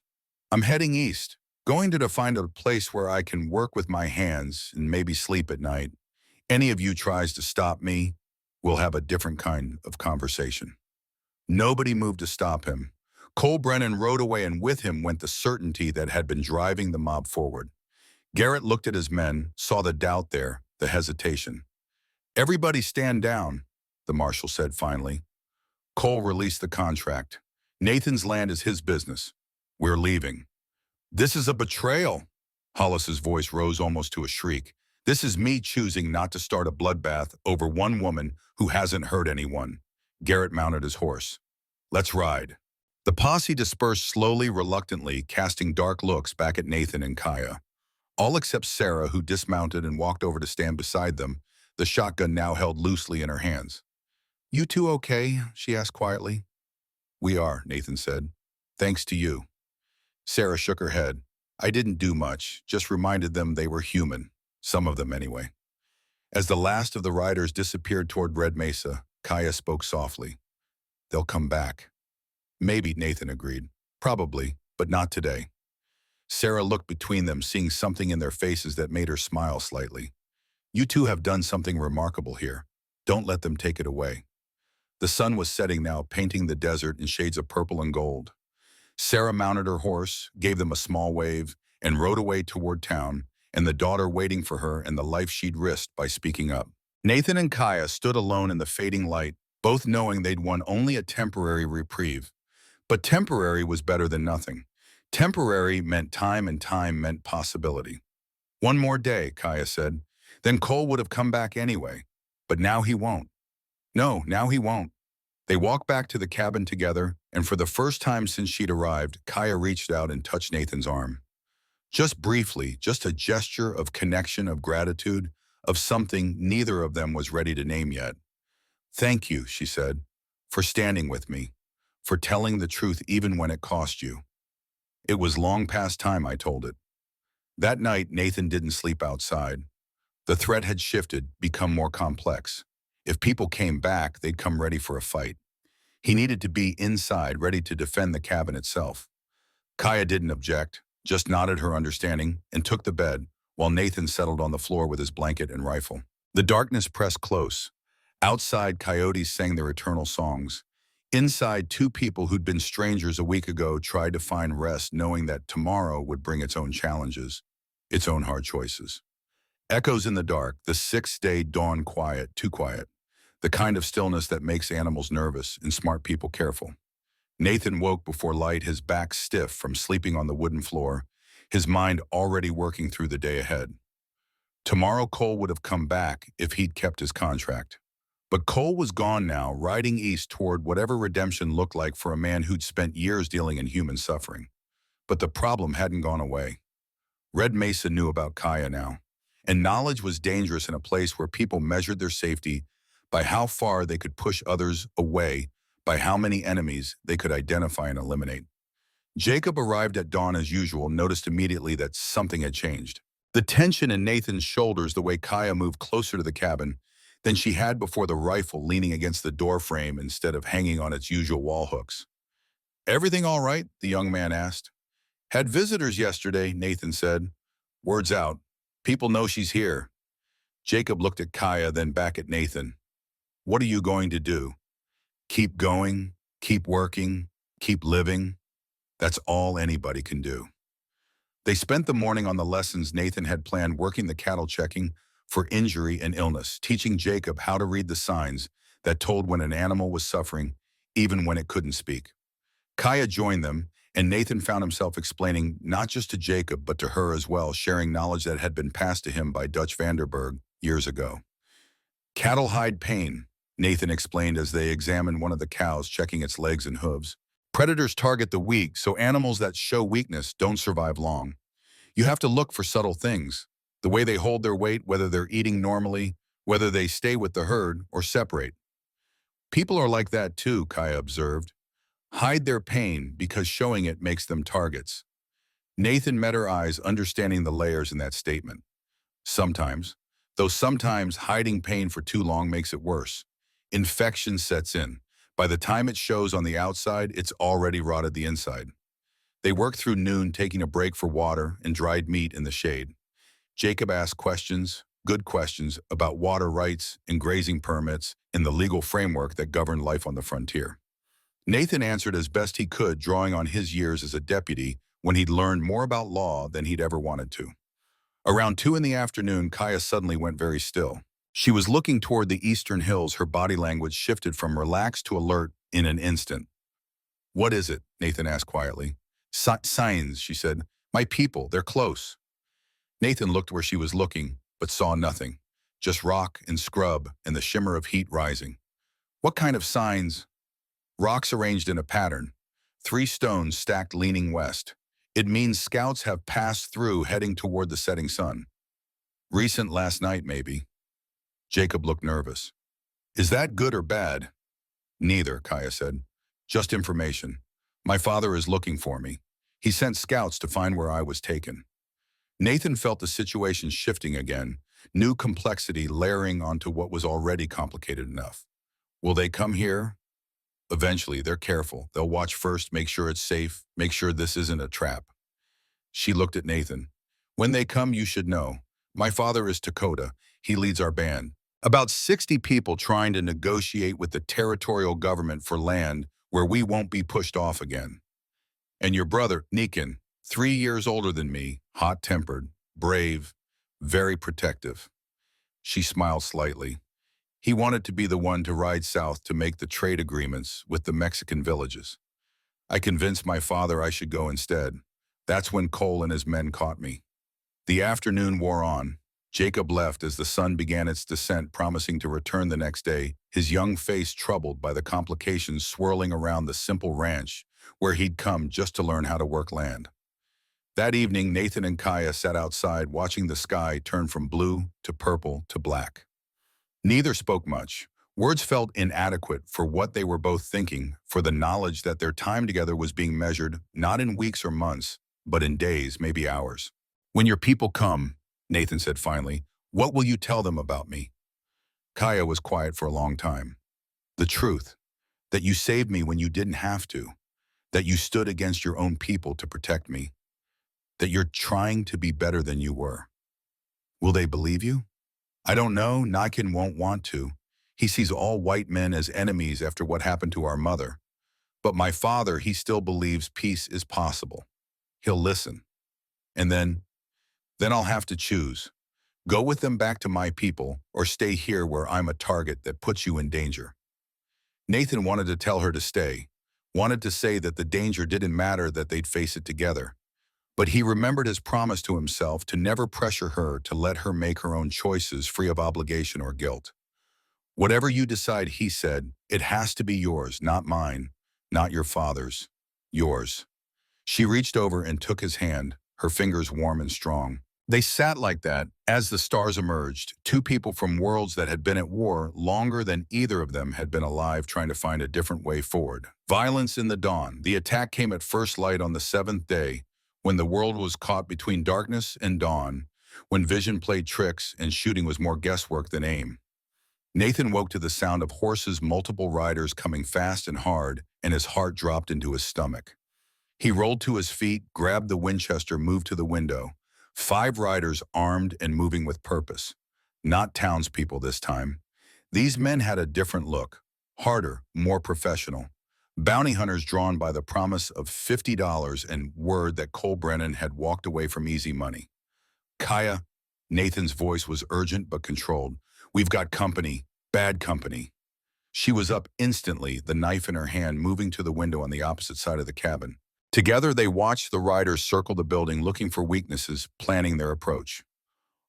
"I'm heading east, going to find a place where I can work with my hands and maybe sleep at night. Any of you tries to stop me, we'll have a different kind of conversation." Nobody moved to stop him. Cole Brennan rode away, and with him went the certainty that had been driving the mob forward. Garrett looked at his men, saw the doubt there, the hesitation. "Everybody stand down," the marshal said finally. Cole released the contract. "Nathan's land is his business. We're leaving." "This is a betrayal." Hollis's voice rose almost to a shriek. "This is me choosing not to start a bloodbath over one woman who hasn't hurt anyone." Garrett mounted his horse. "Let's ride." The posse dispersed slowly, reluctantly, casting dark looks back at Nathan and Kaya. All except Sarah, who dismounted and walked over to stand beside them, the shotgun now held loosely in her hands. "You two okay?" she asked quietly. "We are," Nathan said. "Thanks to you." Sarah shook her head. "I didn't do much, just reminded them they were human. Some of them, anyway." As the last of the riders disappeared toward Red Mesa, Kaya spoke softly. "They'll come back." "Maybe," Nathan agreed. "Probably, but not today." Sarah looked between them, seeing something in their faces that made her smile slightly. "You two have done something remarkable here. Don't let them take it away." The sun was setting now, painting the desert in shades of purple and gold. Sarah mounted her horse, gave them a small wave, and rode away toward town, and the daughter waiting for her and the life she'd risked by speaking up. Nathan and Kaya stood alone in the fading light, both knowing they'd won only a temporary reprieve. But temporary was better than nothing. Temporary meant time, and time meant possibility. "One more day," Kaya said. "Then Cole would have come back anyway. But now he won't." "No, now he won't." They walked back to the cabin together, and for the first time since she'd arrived, Kaya reached out and touched Nathan's arm. Just briefly, just a gesture of connection, of gratitude, of something neither of them was ready to name yet. "Thank you," she said, "for standing with me, for telling the truth even when it cost you." It was long past time I told it. That night, Nathan didn't sleep outside. The threat had shifted, become more complex. If people came back, they'd come ready for a fight. He needed to be inside, ready to defend the cabin itself. Kaya didn't object, just nodded her understanding and took the bed, while Nathan settled on the floor with his blanket and rifle. The darkness pressed close. Outside, coyotes sang their eternal songs. Inside, two people who'd been strangers a week ago tried to find rest, knowing that tomorrow would bring its own challenges, its own hard choices. Echoes in the dark, the sixth-day dawn quiet, too quiet. The kind of stillness that makes animals nervous and smart people careful. Nathan woke before light, his back stiff from sleeping on the wooden floor, his mind already working through the day ahead. Tomorrow Cole would have come back if he'd kept his contract. But Cole was gone now, riding east toward whatever redemption looked like for a man who'd spent years dealing in human suffering. But the problem hadn't gone away. Red Mesa knew about Kaya now, and knowledge was dangerous in a place where people measured their safety by how far they could push others away, by how many enemies they could identify and eliminate. Jacob arrived at dawn as usual, noticed immediately that something had changed. The tension in Nathan's shoulders, the way Kaya moved closer to the cabin than she had before, the rifle leaning against the door frame instead of hanging on its usual wall hooks. "Everything all right?" the young man asked. "Had visitors yesterday," Nathan said. "Word's out. People know she's here." Jacob looked at Kaya, then back at Nathan. "What are you going to do? Keep going, keep working, keep living?" That's all anybody can do. They spent the morning on the lessons Nathan had planned, working the cattle, checking for injury and illness, teaching Jacob how to read the signs that told when an animal was suffering, even when it couldn't speak. Kaya joined them, and Nathan found himself explaining not just to Jacob, but to her as well, sharing knowledge that had been passed to him by Dutch Vanderberg years ago. "Cattle hide pain," Nathan explained as they examined one of the cows, checking its legs and hooves. "Predators target the weak, so animals that show weakness don't survive long. You have to look for subtle things, the way they hold their weight, whether they're eating normally, whether they stay with the herd or separate." "People are like that too," Kaya observed. "Hide their pain because showing it makes them targets." Nathan met her eyes, understanding the layers in that statement. Sometimes, though sometimes hiding pain for too long makes it worse. Infection sets in. By the time it shows on the outside, it's already rotted the inside. They worked through noon, taking a break for water and dried meat in the shade. Jacob asked questions, good questions, about water rights and grazing permits and the legal framework that governed life on the frontier. Nathan answered as best he could, drawing on his years as a deputy when he'd learned more about law than he'd ever wanted to. Around 2 in the afternoon, Kaya suddenly went very still. She was looking toward the eastern hills. Her body language shifted from relaxed to alert in an instant. "What is it?" Nathan asked quietly. Signs," she said. "My people, they're close." Nathan looked where she was looking, but saw nothing. Just rock and scrub and the shimmer of heat rising. "What kind of signs?" "Rocks arranged in a pattern. 3 stones stacked leaning west. It means scouts have passed through, heading toward the setting sun." "Recent, last night, maybe." Jacob looked nervous. "Is that good or bad?" "Neither," Kaya said. "Just information. My father is looking for me. He sent scouts to find where I was taken." Nathan felt the situation shifting again, new complexity layering onto what was already complicated enough. "Will they come here?" "Eventually. They're careful. They'll watch first, make sure it's safe, make sure this isn't a trap." She looked at Nathan. "When they come, you should know. My father is Dakota. He leads our band. About 60 people trying to negotiate with the territorial government for land where we won't be pushed off again. And your brother, Nikin, 3 years older than me, hot-tempered, brave, very protective." She smiled slightly. "He wanted to be the one to ride south to make the trade agreements with the Mexican villages. I convinced my father I should go instead. That's when Cole and his men caught me." The afternoon wore on. Jacob left as the sun began its descent, promising to return the next day, his young face troubled by the complications swirling around the simple ranch where he'd come just to learn how to work land. That evening, Nathan and Kaya sat outside, watching the sky turn from blue to purple to black. Neither spoke much. Words felt inadequate for what they were both thinking, for the knowledge that their time together was being measured not in weeks or months, but in days, maybe hours. "When your people come," Nathan said finally, "what will you tell them about me?" Kaya was quiet for a long time. "The truth, that you saved me when you didn't have to, that you stood against your own people to protect me, that you're trying to be better than you were." "Will they believe you?" "I don't know. Nikin won't want to. He sees all white men as enemies after what happened to our mother. But my father, he still believes peace is possible. He'll listen. And then I'll have to choose. Go with them back to my people, or stay here where I'm a target that puts you in danger." Nathan wanted to tell her to stay, wanted to say that the danger didn't matter, that they'd face it together. But he remembered his promise to himself to never pressure her, to let her make her own choices free of obligation or guilt. "Whatever you decide," he said, "it has to be yours, not mine, not your father's. Yours." She reached over and took his hand, her fingers warm and strong. They sat like that as the stars emerged, two people from worlds that had been at war longer than either of them had been alive, trying to find a different way forward. Violence in the dawn. The attack came at first light on the seventh day, when the world was caught between darkness and dawn, when vision played tricks and shooting was more guesswork than aim. Nathan woke to the sound of horses, multiple riders coming fast and hard, and his heart dropped into his stomach. He rolled to his feet, grabbed the Winchester, moved to the window. 5 riders armed and moving with purpose. Not townspeople this time. These men had a different look. Harder, more professional. Bounty hunters drawn by the promise of $50 and word that Cole Brennan had walked away from easy money. Kaya, Nathan's voice was urgent but controlled. We've got company, bad company. She was up instantly, the knife in her hand, moving to the window on the opposite side of the cabin. Together, they watched the riders circle the building, looking for weaknesses, planning their approach.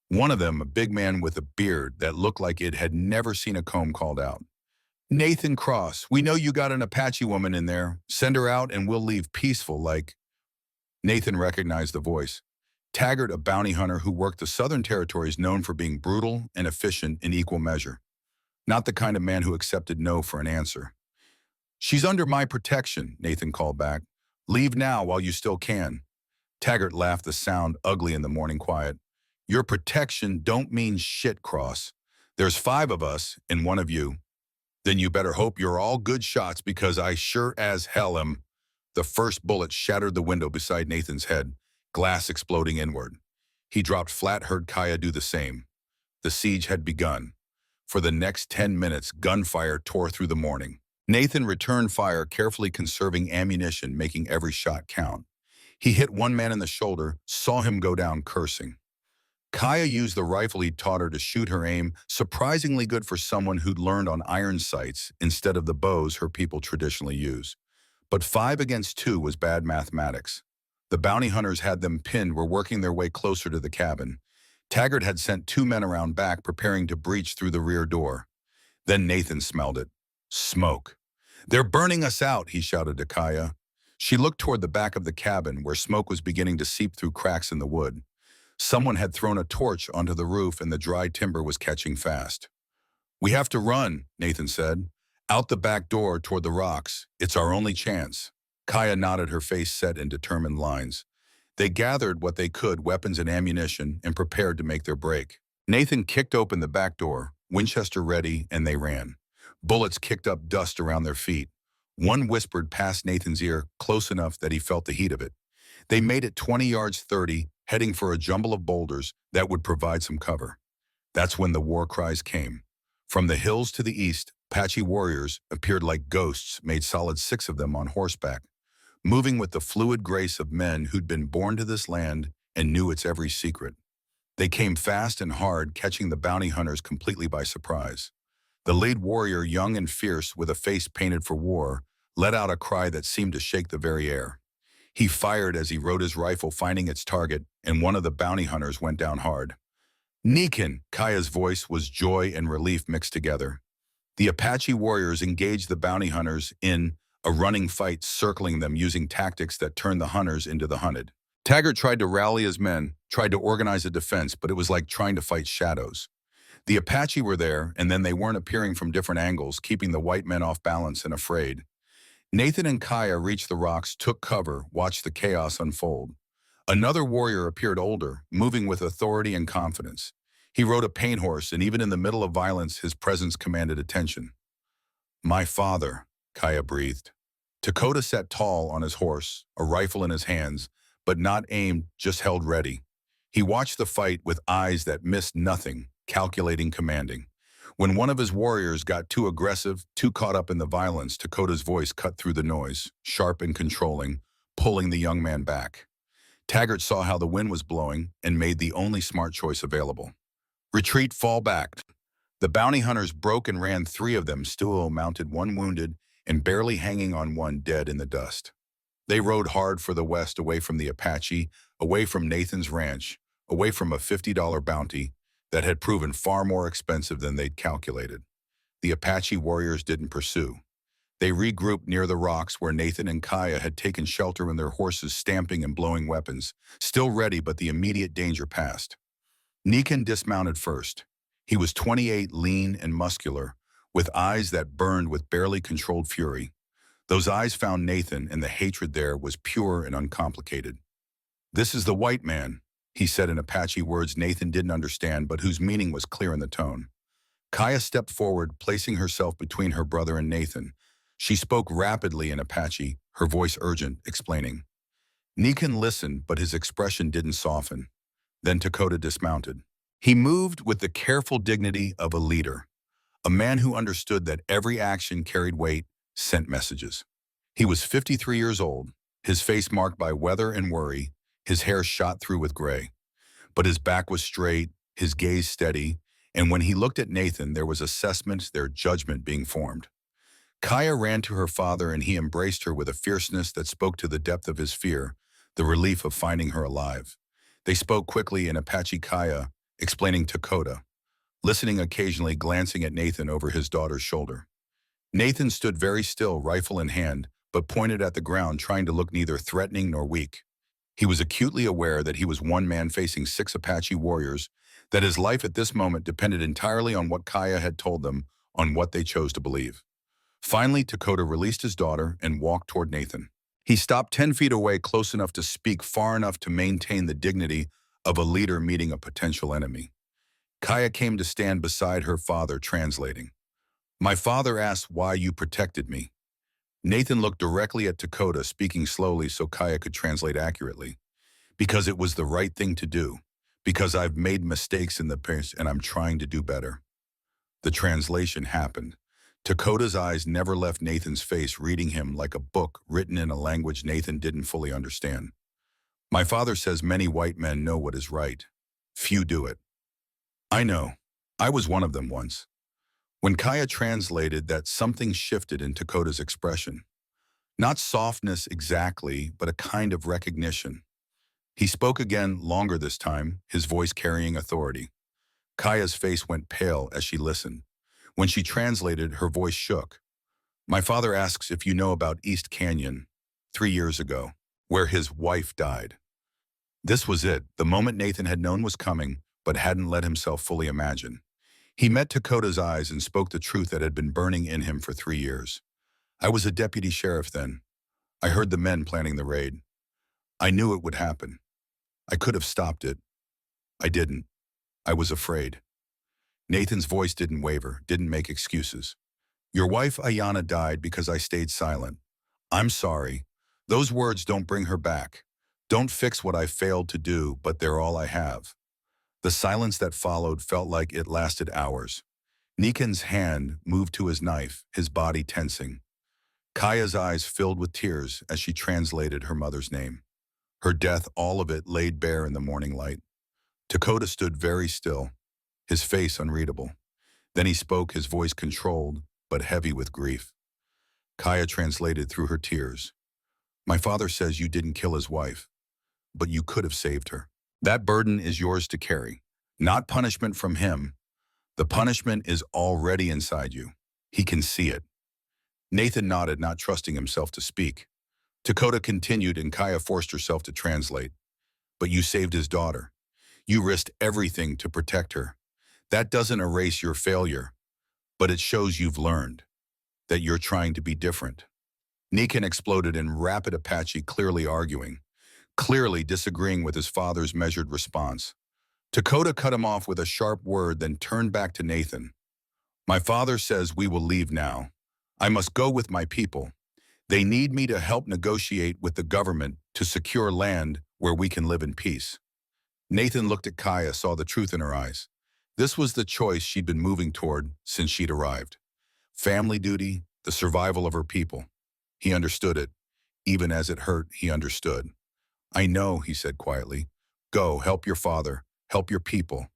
One of them, a big man with a beard that looked like it had never seen a comb, called out, "Nathan Cross, we know you got an Apache woman in there. Send her out and we'll leave peaceful like." Nathan recognized the voice. Taggart, a bounty hunter who worked the Southern Territories, known for being brutal and efficient in equal measure. Not the kind of man who accepted no for an answer. "She's under my protection," Nathan called back. "Leave now while you still can." Taggart laughed, the sound ugly in the morning quiet. "Your protection don't mean shit, Cross. There's 5 of us and 1 of you. Then you better hope you're all good shots, because I sure as hell am." The first bullet shattered the window beside Nathan's head, glass exploding inward. He dropped flat, heard Kaya do the same. The siege had begun. For the next 10 minutes, gunfire tore through the morning. Nathan returned fire, carefully conserving ammunition, making every shot count. He hit one man in the shoulder, saw him go down cursing. Kaya used the rifle he'd taught her to shoot her aim, surprisingly good for someone who'd learned on iron sights instead of the bows her people traditionally use. But 5 against 2 was bad mathematics. The bounty hunters had them pinned, were working their way closer to the cabin. Taggart had sent 2 men around back, preparing to breach through the rear door. Then Nathan smelled it. Smoke. "They're burning us out," he shouted to Kaya. She looked toward the back of the cabin, where smoke was beginning to seep through cracks in the wood. Someone had thrown a torch onto the roof and the dry timber was catching fast. "We have to run," Nathan said. "Out the back door toward the rocks. It's our only chance." Kaya nodded, her face set in determined lines. They gathered what they could, weapons and ammunition, and prepared to make their break. Nathan kicked open the back door, Winchester ready, and they ran. Bullets kicked up dust around their feet. One whispered past Nathan's ear, close enough that he felt the heat of it. They made it 20 yards, 30, heading for a jumble of boulders that would provide some cover. That's when the war cries came. From the hills to the east, Apache warriors appeared like ghosts, made solid 6 of them on horseback, moving with the fluid grace of men who'd been born to this land and knew its every secret. They came fast and hard, catching the bounty hunters completely by surprise. The lead warrior, young and fierce, with a face painted for war, let out a cry that seemed to shake the very air. He fired as he rode his rifle, finding its target, and one of the bounty hunters went down hard. "Nikan!" Kaya's voice was joy and relief mixed together. The Apache warriors engaged the bounty hunters in a running fight, circling them, using tactics that turned the hunters into the hunted. Taggart tried to rally his men, tried to organize a defense, but it was like trying to fight shadows. The Apache were there, and then they weren't appearing from different angles, keeping the white men off balance and afraid. Nathan and Kaya reached the rocks, took cover, watched the chaos unfold. Another warrior appeared, older, moving with authority and confidence. He rode a paint horse, and even in the middle of violence, his presence commanded attention. "My father," Kaya breathed. Dakota sat tall on his horse, a rifle in his hands, but not aimed, just held ready. He watched the fight with eyes that missed nothing, calculating, commanding. When one of his warriors got too aggressive, too caught up in the violence, Dakota's voice cut through the noise, sharp and controlling, pulling the young man back. Taggart saw how the wind was blowing and made the only smart choice available. "Retreat, fall back." The bounty hunters broke and ran, 3 of them still mounted, 1 wounded, and barely hanging on, 1 dead in the dust. They rode hard for the west, away from the Apache, away from Nathan's ranch, away from a $50 bounty that had proven far more expensive than they'd calculated. The Apache warriors didn't pursue. They regrouped near the rocks where Nathan and Kaya had taken shelter in their horses stamping and blowing weapons, still ready but the immediate danger passed. Nikan dismounted first. He was 28, lean and muscular, with eyes that burned with barely controlled fury. Those eyes found Nathan, and the hatred there was pure and uncomplicated. "This is the white man," he said in Apache words Nathan didn't understand but whose meaning was clear in the tone. Kaya stepped forward, placing herself between her brother and Nathan. She spoke rapidly in Apache, her voice urgent, explaining. Nikan listened, but his expression didn't soften. Then Dakota dismounted. He moved with the careful dignity of a leader, a man who understood that every action carried weight, sent messages. He was 53 years old, his face marked by weather and worry, his hair shot through with gray. But his back was straight, his gaze steady, and when he looked at Nathan, there was assessment, their judgment being formed. Kaya ran to her father and he embraced her with a fierceness that spoke to the depth of his fear, the relief of finding her alive. They spoke quickly in Apache Kaya, explaining Dakota, listening occasionally, glancing at Nathan over his daughter's shoulder. Nathan stood very still, rifle in hand, but pointed at the ground, trying to look neither threatening nor weak. He was acutely aware that he was one man facing 6 Apache warriors, that his life at this moment depended entirely on what Kaya had told them, on what they chose to believe. Finally, Dakota released his daughter and walked toward Nathan. He stopped 10 feet away, close enough to speak, far enough to maintain the dignity of a leader meeting a potential enemy. Kaya came to stand beside her father, translating. "My father asked why you protected me." Nathan looked directly at Dakota, speaking slowly so Kaya could translate accurately. "Because it was the right thing to do. Because I've made mistakes in the past and I'm trying to do better." The translation happened. Dakota's eyes never left Nathan's face, reading him like a book written in a language Nathan didn't fully understand. "My father says many white men know what is right. Few do it. I know. I was one of them once." When Kaya translated that, something shifted in Dakota's expression. Not softness exactly, but a kind of recognition. He spoke again, longer this time, his voice carrying authority. Kaya's face went pale as she listened. When she translated, her voice shook. "My father asks if you know about East Canyon, 3 years ago, where his wife died." This was it, the moment Nathan had known was coming, but hadn't let himself fully imagine. He met Dakota's eyes and spoke the truth that had been burning in him for 3 years. "I was a deputy sheriff then. I heard the men planning the raid. I knew it would happen. I could have stopped it. I didn't. I was afraid." Nathan's voice didn't waver, didn't make excuses. "Your wife Ayana died because I stayed silent. I'm sorry. Those words don't bring her back. Don't fix what I failed to do, but they're all I have." The silence that followed felt like it lasted hours. Nikan's hand moved to his knife, his body tensing. Kaya's eyes filled with tears as she translated her mother's name. Her death, all of it, laid bare in the morning light. Dakota stood very still, his face unreadable. Then he spoke, his voice controlled, but heavy with grief. Kaya translated through her tears. "My father says you didn't kill his wife, but you could have saved her. That burden is yours to carry. Not punishment from him. The punishment is already inside you. He can see it." Nathan nodded, not trusting himself to speak. Dakota continued and Kaya forced herself to translate. "But you saved his daughter. You risked everything to protect her. That doesn't erase your failure, but it shows you've learned, that you're trying to be different." Nikan exploded in rapid Apache, clearly arguing, clearly disagreeing with his father's measured response. Dakota cut him off with a sharp word, then turned back to Nathan. "My father says we will leave now. I must go with my people. They need me to help negotiate with the government to secure land where we can live in peace." Nathan looked at Kaya, saw the truth in her eyes. This was the choice she'd been moving toward since she'd arrived. Family duty, the survival of her people. He understood it. Even as it hurt, he understood. "I know," he said quietly. "Go, help your father, help your people."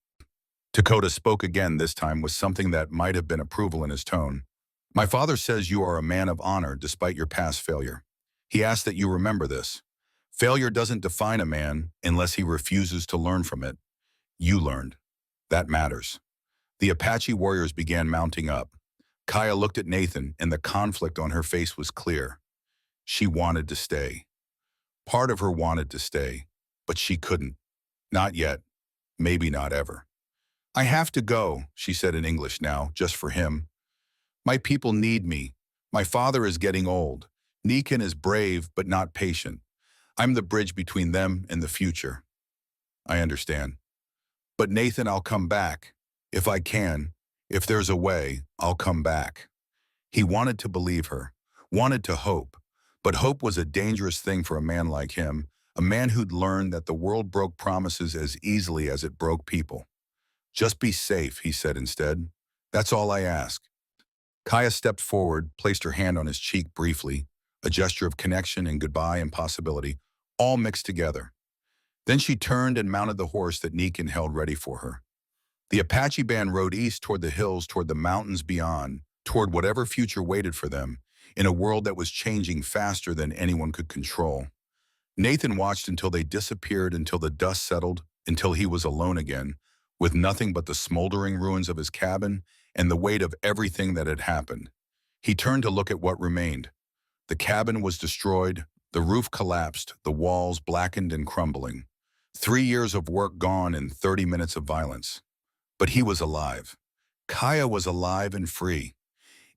Dakota spoke again, this time with something that might have been approval in his tone. "My father says you are a man of honor despite your past failure. He asks that you remember this. Failure doesn't define a man unless he refuses to learn from it. You learned. That matters." The Apache warriors began mounting up. Kaya looked at Nathan, and the conflict on her face was clear. She wanted to stay. Part of her wanted to stay, but she couldn't. Not yet. Maybe not ever. I have to go, she said in English now, just for him. My people need me. My father is getting old. Nikan is brave, but not patient. I'm the bridge between them and the future. I understand. But Nathan, I'll come back. If I can, if there's a way, I'll come back. He wanted to believe her, wanted to hope. But hope was a dangerous thing for a man like him, a man who'd learned that the world broke promises as easily as it broke people. Just be safe, he said instead. That's all I ask. Kaya stepped forward, placed her hand on his cheek briefly, a gesture of connection and goodbye and possibility, all mixed together. Then she turned and mounted the horse that Nikan held ready for her. The Apache band rode east toward the hills, toward the mountains beyond, toward whatever future waited for them, in a world that was changing faster than anyone could control. Nathan watched until they disappeared, until the dust settled, until he was alone again, with nothing but the smoldering ruins of his cabin and the weight of everything that had happened. He turned to look at what remained. The cabin was destroyed, the roof collapsed, the walls blackened and crumbling. 3 years of work gone in 30 minutes of violence. But he was alive. Kaya was alive and free.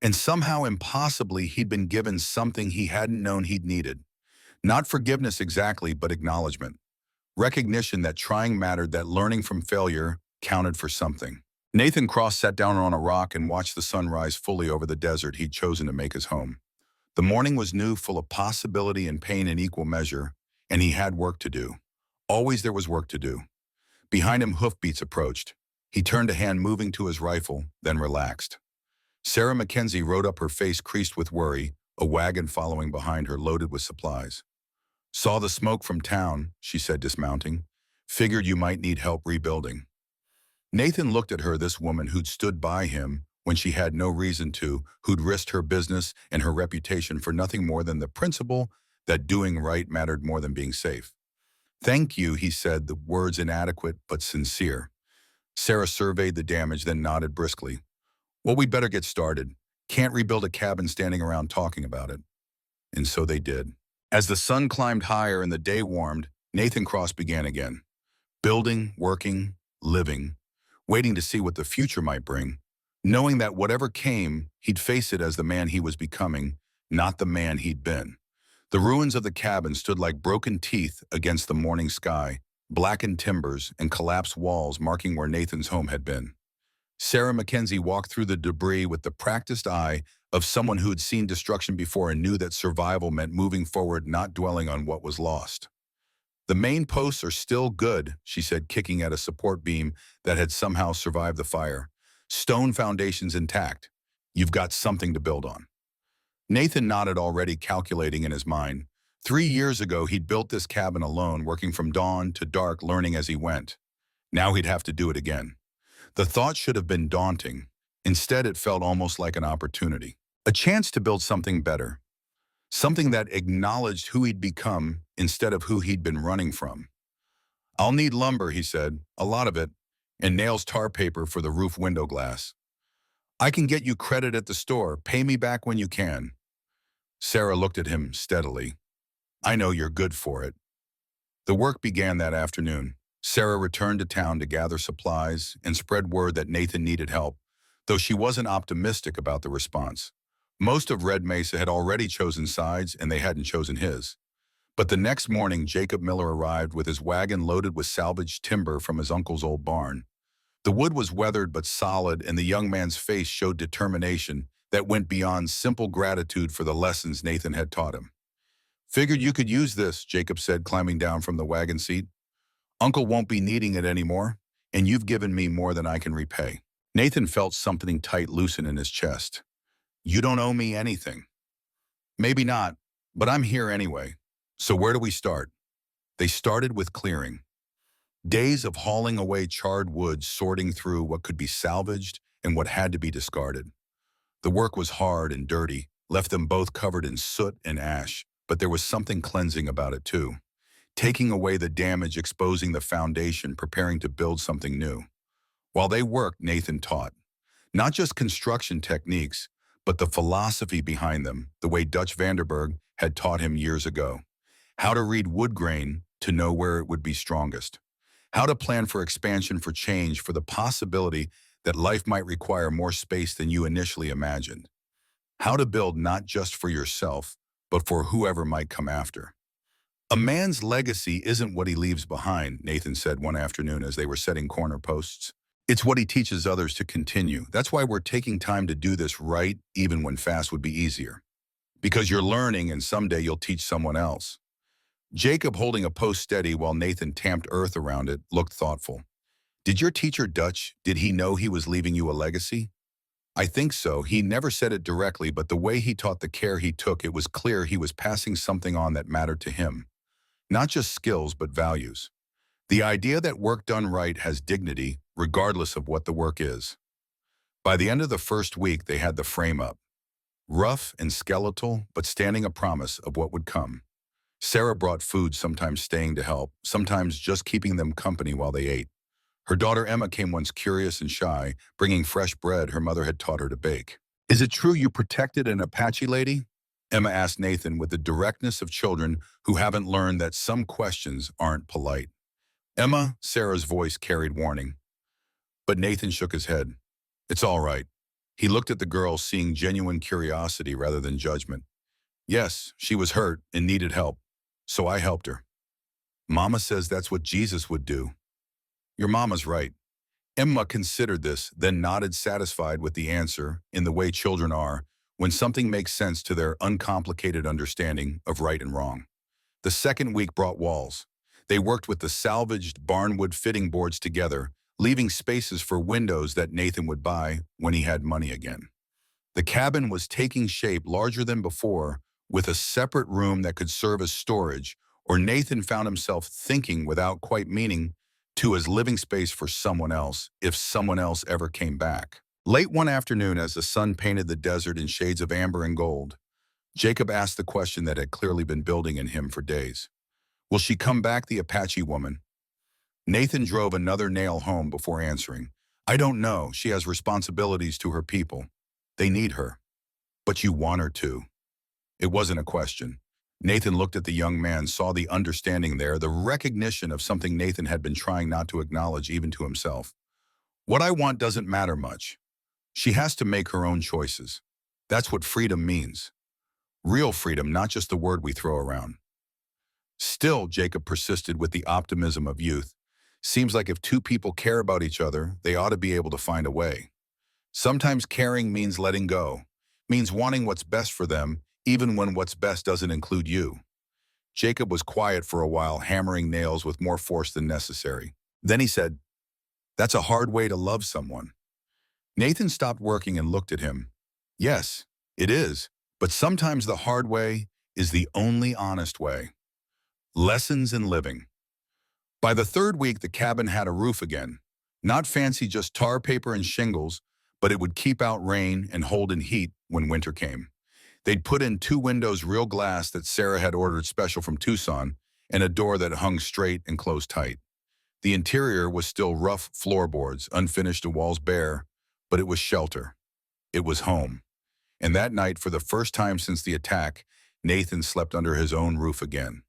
And somehow, impossibly, he'd been given something he hadn't known he'd needed. Not forgiveness exactly, but acknowledgement. Recognition that trying mattered, that learning from failure counted for something. Nathan Cross sat down on a rock and watched the sun rise fully over the desert he'd chosen to make his home. The morning was new, full of possibility and pain in equal measure, and he had work to do. Always there was work to do. Behind him, hoofbeats approached. He turned a hand moving to his rifle, then relaxed. Sarah Mackenzie rode up, her face creased with worry, a wagon following behind her loaded with supplies. Saw the smoke from town, she said, dismounting. Figured you might need help rebuilding. Nathan looked at her, this woman who'd stood by him when she had no reason to, who'd risked her business and her reputation for nothing more than the principle that doing right mattered more than being safe. Thank you, he said, the words inadequate but sincere. Sarah surveyed the damage, then nodded briskly. Well, we better get started. Can't rebuild a cabin standing around talking about it. And so they did. As the sun climbed higher and the day warmed, Nathan Cross began again. Building, working, living, waiting to see what the future might bring, knowing that whatever came, he'd face it as the man he was becoming, not the man he'd been. The ruins of the cabin stood like broken teeth against the morning sky, blackened timbers and collapsed walls marking where Nathan's home had been. Sarah Mackenzie walked through the debris with the practiced eye of someone who had seen destruction before and knew that survival meant moving forward, not dwelling on what was lost. The main posts are still good, she said, kicking at a support beam that had somehow survived the fire. Stone foundations intact. You've got something to build on. Nathan nodded, already calculating in his mind. 3 years ago, he'd built this cabin alone, working from dawn to dark, learning as he went. Now he'd have to do it again. The thought should have been daunting. Instead, it felt almost like an opportunity. A chance to build something better. Something that acknowledged who he'd become instead of who he'd been running from. I'll need lumber, he said, a lot of it, and nails, tar paper for the roof window glass. I can get you credit at the store. Pay me back when you can. Sarah looked at him steadily. I know you're good for it. The work began that afternoon. Sarah returned to town to gather supplies and spread word that Nathan needed help, though she wasn't optimistic about the response. Most of Red Mesa had already chosen sides and they hadn't chosen his. But the next morning, Jacob Miller arrived with his wagon loaded with salvaged timber from his uncle's old barn. The wood was weathered but solid, and the young man's face showed determination that went beyond simple gratitude for the lessons Nathan had taught him. Figured you could use this, Jacob said, climbing down from the wagon seat. Uncle won't be needing it anymore, and you've given me more than I can repay. Nathan felt something tight loosen in his chest. You don't owe me anything. Maybe not, but I'm here anyway. So where do we start? They started with clearing. Days of hauling away charred wood, sorting through what could be salvaged and what had to be discarded. The work was hard and dirty, left them both covered in soot and ash, but there was something cleansing about it too. Taking away the damage, exposing the foundation, preparing to build something new. While they worked, Nathan taught. Not just construction techniques, but the philosophy behind them, the way Dutch Vanderberg had taught him years ago. How to read wood grain to know where it would be strongest. How to plan for expansion, for change, for the possibility that life might require more space than you initially imagined. How to build not just for yourself, but for whoever might come after. A man's legacy isn't what he leaves behind, Nathan said one afternoon as they were setting corner posts. It's what he teaches others to continue. That's why we're taking time to do this right, even when fast would be easier. Because you're learning and someday you'll teach someone else. Jacob, holding a post steady while Nathan tamped earth around it, looked thoughtful. Did your teacher Dutch, did he know he was leaving you a legacy? I think so. He never said it directly, but the way he taught, the care he took, it was clear he was passing something on that mattered to him. Not just skills, but values. The idea that work done right has dignity, regardless of what the work is. By the end of the first week, they had the frame up. Rough and skeletal, but standing a promise of what would come. Sarah brought food, sometimes staying to help, sometimes just keeping them company while they ate. Her daughter Emma came once, curious and shy, bringing fresh bread her mother had taught her to bake. "Is it true you protected an Apache lady?" Emma asked Nathan with the directness of children who haven't learned that some questions aren't polite. "Emma," Sarah's voice carried warning. But Nathan shook his head. "It's all right." He looked at the girl, seeing genuine curiosity rather than judgment. "Yes, she was hurt and needed help, so I helped her. Mama says that's what Jesus would do." "Your mama's right." Emma considered this, then nodded, satisfied with the answer, in the way children are, when something makes sense to their uncomplicated understanding of right and wrong. The second week brought walls. They worked with the salvaged barnwood fitting boards together, leaving spaces for windows that Nathan would buy when he had money again. The cabin was taking shape, larger than before, with a separate room that could serve as storage, or Nathan found himself thinking, without quite meaning to, as living space for someone else, if someone else ever came back. Late one afternoon, as the sun painted the desert in shades of amber and gold, Jacob asked the question that had clearly been building in him for days. "Will she come back, the Apache woman?" Nathan drove another nail home before answering. "I don't know. She has responsibilities to her people. They need her. But you want her to." It wasn't a question. Nathan looked at the young man, saw the understanding there, the recognition of something Nathan had been trying not to acknowledge even to himself. "What I want doesn't matter much. She has to make her own choices. That's what freedom means. Real freedom, not just the word we throw around." Still, Jacob persisted with the optimism of youth. "Seems like if two people care about each other, they ought to be able to find a way. Sometimes caring means letting go, means wanting what's best for them, even when what's best doesn't include you." Jacob was quiet for a while, hammering nails with more force than necessary. Then he said, "That's a hard way to love someone." Nathan stopped working and looked at him. "Yes, it is, but sometimes the hard way is the only honest way." Lessons in living. By the third week, the cabin had a roof again. Not fancy, just tar paper and shingles, but it would keep out rain and hold in heat when winter came. They'd put in 2 windows, real glass that Sarah had ordered special from Tucson, and a door that hung straight and closed tight. The interior was still rough floorboards, unfinished, the walls bare, but it was shelter. It was home. And that night, for the first time since the attack, Nathan slept under his own roof again.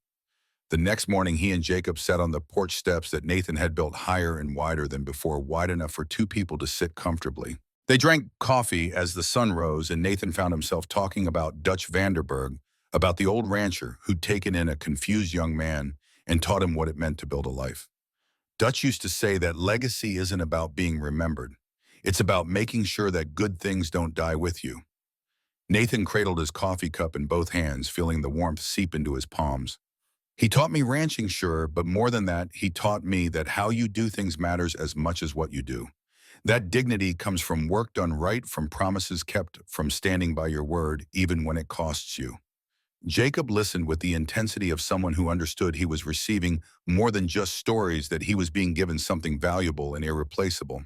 The next morning, he and Jacob sat on the porch steps that Nathan had built higher and wider than before, wide enough for 2 people to sit comfortably. They drank coffee as the sun rose, and Nathan found himself talking about Dutch Vanderberg, about the old rancher who'd taken in a confused young man and taught him what it meant to build a life. Dutch used to say that legacy isn't about being remembered. It's about making sure that good things don't die with you. Nathan cradled his coffee cup in both hands, feeling the warmth seep into his palms. "He taught me ranching, sure, but more than that, he taught me that how you do things matters as much as what you do. That dignity comes from work done right, from promises kept, from standing by your word, even when it costs you." Jacob listened with the intensity of someone who understood he was receiving more than just stories, that he was being given something valuable and irreplaceable.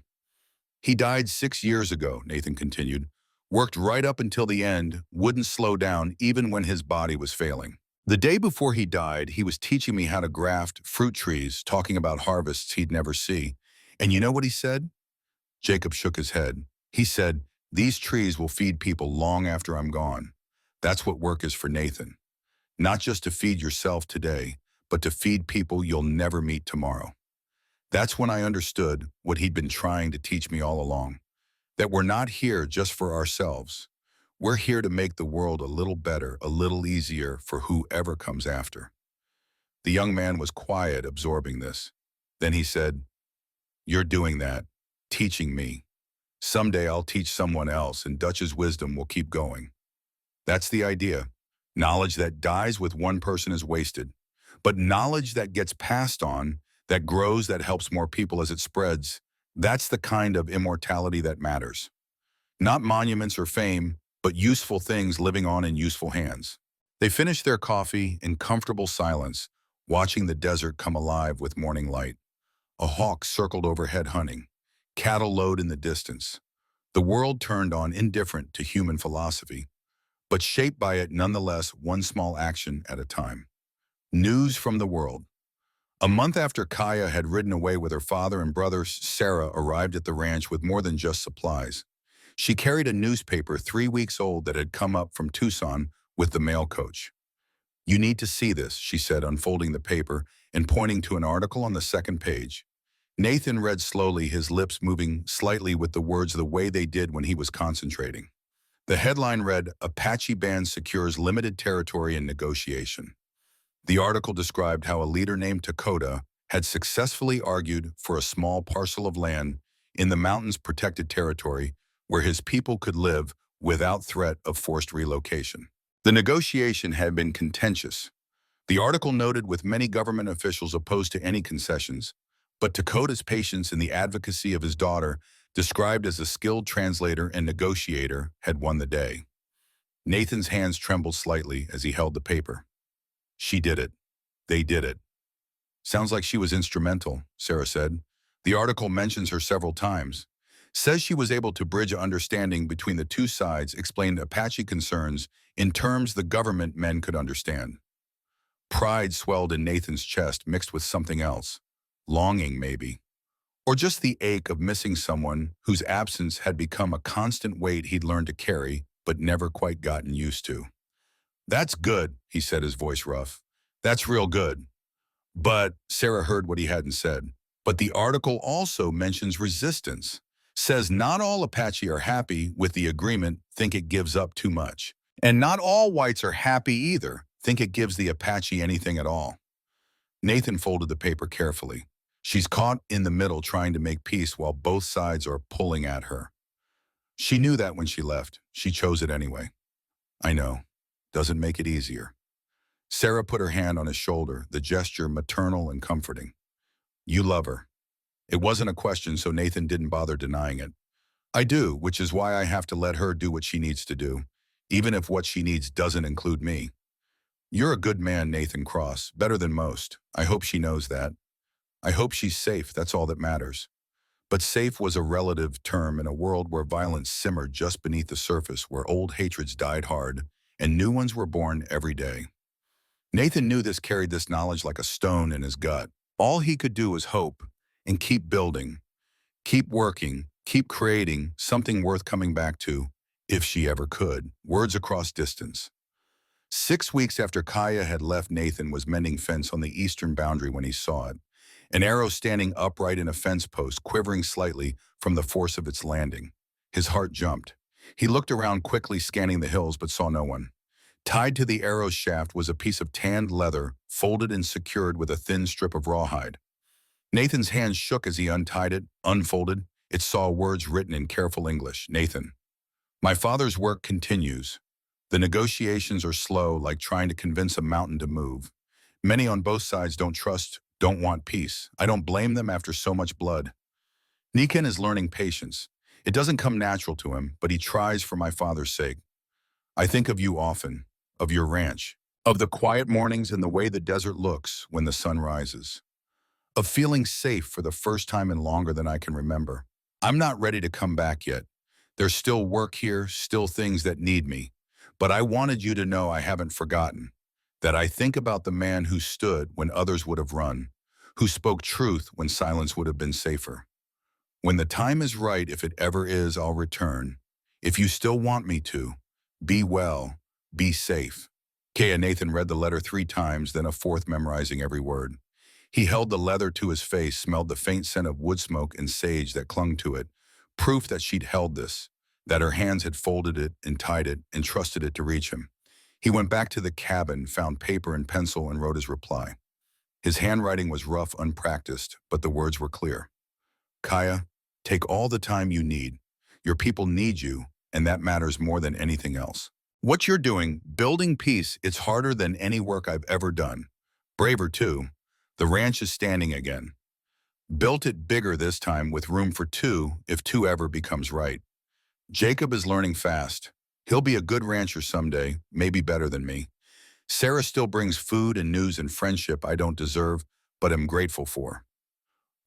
"He died 6 years ago," Nathan continued. "Worked right up until the end, wouldn't slow down even when his body was failing. The day before he died, he was teaching me how to graft fruit trees, talking about harvests he'd never see. And you know what he said?" Jacob shook his head. "He said, These trees will feed people long after I'm gone. That's what work is for Nathan. Not just to feed yourself today, but to feed people you'll never meet tomorrow. That's when I understood what he'd been trying to teach me all along, that we're not here just for ourselves. We're here to make the world a little better, a little easier for whoever comes after. The young man was quiet, absorbing this. Then he said, "You're doing that, teaching me. Someday I'll teach someone else and Dutch's wisdom will keep going." That's the idea. Knowledge that dies with one person is wasted. But knowledge that gets passed on, that grows, that helps more people as it spreads, that's the kind of immortality that matters. Not monuments or fame, but useful things living on in useful hands. They finished their coffee in comfortable silence, watching the desert come alive with morning light. A hawk circled overhead hunting. Cattle lowed in the distance. The world turned on, indifferent to human philosophy, but shaped by it nonetheless, one small action at a time. News from the world. A month after Kaya had ridden away with her father and brother, Sarah arrived at the ranch with more than just supplies. She carried a newspaper 3 weeks old that had come up from Tucson with the mail coach. "You need to see this," she said, unfolding the paper and pointing to an article on the second page. Nathan read slowly, his lips moving slightly with the words the way they did when he was concentrating. The headline read, "Apache Band Secures Limited Territory in Negotiation." The article described how a leader named Dakota had successfully argued for a small parcel of land in the mountains protected territory where his people could live without threat of forced relocation. The negotiation had been contentious. The article noted with many government officials opposed to any concessions, but Dakota's patience in the advocacy of his daughter, described as a skilled translator and negotiator, had won the day. Nathan's hands trembled slightly as he held the paper. "She did it. They did it." "Sounds like she was instrumental," Sarah said. "The article mentions her several times. Says she was able to bridge an understanding between the two sides, explained Apache concerns in terms the government men could understand." Pride swelled in Nathan's chest, mixed with something else. Longing, maybe. Or just the ache of missing someone whose absence had become a constant weight he'd learned to carry, but never quite gotten used to. "That's good," he said, his voice rough. "That's real good." But Sarah heard what he hadn't said. "But the article also mentions resistance. Says not all Apache are happy with the agreement, think it gives up too much. And not all whites are happy either, think it gives the Apache anything at all." Nathan folded the paper carefully. She's caught in the middle trying to make peace while both sides are pulling at her. She knew that when she left. She chose it anyway. "I know. Doesn't make it easier." Sarah put her hand on his shoulder, the gesture maternal and comforting. "You love her." It wasn't a question, so Nathan didn't bother denying it. "I do, which is why I have to let her do what she needs to do, even if what she needs doesn't include me." "You're a good man, Nathan Cross, better than most. I hope she knows that. I hope she's safe, that's all that matters." But safe was a relative term in a world where violence simmered just beneath the surface, where old hatreds died hard, and new ones were born every day. Nathan knew this, carried this knowledge like a stone in his gut. All he could do was hope and keep building, keep working, keep creating something worth coming back to, if she ever could. Words across distance. 6 weeks after Kaya had left, Nathan was mending fence on the eastern boundary when he saw it. An arrow standing upright in a fence post, quivering slightly from the force of its landing. His heart jumped. He looked around quickly, scanning the hills, but saw no one. Tied to the arrow's shaft was a piece of tanned leather, folded and secured with a thin strip of rawhide. Nathan's hands shook as he untied it, unfolded. It saw words written in careful English. "Nathan, my father's work continues. The negotiations are slow, like trying to convince a mountain to move. Many on both sides don't trust, don't want peace. I don't blame them after so much blood. Nikan is learning patience. It doesn't come natural to him, but he tries for my father's sake. I think of you often, of your ranch, of the quiet mornings and the way the desert looks when the sun rises, of feeling safe for the first time in longer than I can remember. I'm not ready to come back yet. There's still work here, still things that need me. But I wanted you to know I haven't forgotten, that I think about the man who stood when others would have run, who spoke truth when silence would have been safer. When the time is right, if it ever is, I'll return. If you still want me to, be well, be safe. Kaya Nathan read the letter 3 times, then a fourth, memorizing every word. He held the leather to his face, smelled the faint scent of wood smoke and sage that clung to it, proof that she'd held this, that her hands had folded it and tied it and trusted it to reach him. He went back to the cabin, found paper and pencil, and wrote his reply. His handwriting was rough, unpracticed, but the words were clear. Kaya, take all the time you need. Your people need you, and that matters more than anything else. What you're doing, building peace, it's harder than any work I've ever done. Braver, too. The ranch is standing again. Built it bigger this time, with room for 2, if 2 ever becomes right. Jacob is learning fast. He'll be a good rancher someday, maybe better than me. Sarah still brings food and news and friendship I don't deserve, but am grateful for.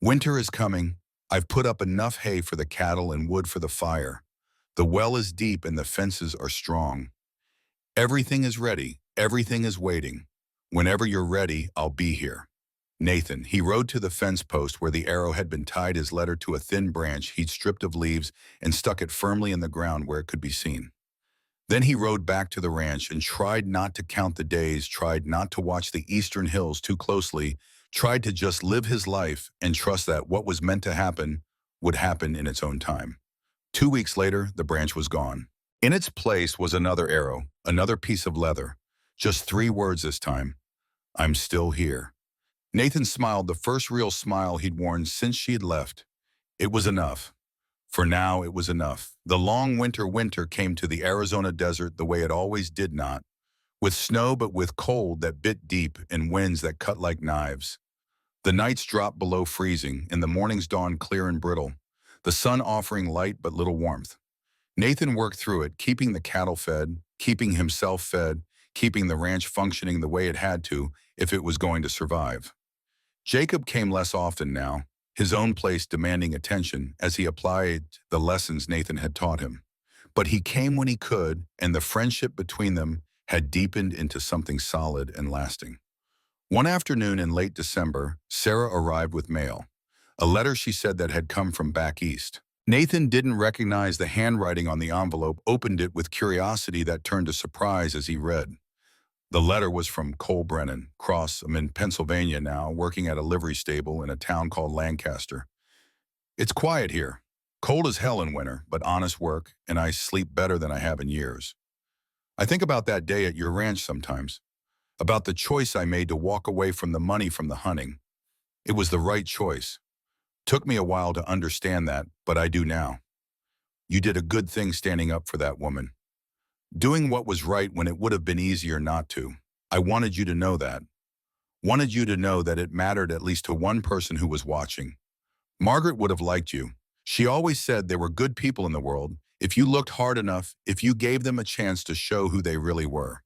Winter is coming. I've put up enough hay for the cattle and wood for the fire. The well is deep and the fences are strong. Everything is ready. Everything is waiting. Whenever you're ready, I'll be here. Nathan, he rode to the fence post where the arrow had been tied, his letter to a thin branch he'd stripped of leaves and stuck it firmly in the ground where it could be seen. Then he rode back to the ranch and tried not to count the days, tried not to watch the eastern hills too closely, tried to just live his life and trust that what was meant to happen would happen in its own time. 2 weeks later, the branch was gone. In its place was another arrow, another piece of leather. Just 3 words this time. I'm still here. Nathan smiled, the first real smile he'd worn since she'd left. It was enough. For now, it was enough. The long winter came to the Arizona desert the way it always did not, with snow but with cold that bit deep and winds that cut like knives. The nights dropped below freezing, and the mornings dawned clear and brittle, the sun offering light but little warmth. Nathan worked through it, keeping the cattle fed, keeping himself fed, keeping the ranch functioning the way it had to if it was going to survive. Jacob came less often now, his own place demanding attention as he applied the lessons Nathan had taught him. But he came when he could, and the friendship between them had deepened into something solid and lasting. One afternoon in late December, Sarah arrived with mail, a letter she said that had come from back east. Nathan didn't recognize the handwriting on the envelope, opened it with curiosity that turned to surprise as he read. The letter was from Cole Brennan. I'm in Pennsylvania now, working at a livery stable in a town called Lancaster. It's quiet here. Cold as hell in winter, but honest work, and I sleep better than I have in years. I think about that day at your ranch sometimes, about the choice I made to walk away from the money from the hunting. It was the right choice. Took me a while to understand that, but I do now. You did a good thing standing up for that woman. Doing what was right when it would have been easier not to. I wanted you to know that. Wanted you to know that it mattered at least to one person who was watching. Margaret would have liked you. She always said there were good people in the world, if you looked hard enough, if you gave them a chance to show who they really were.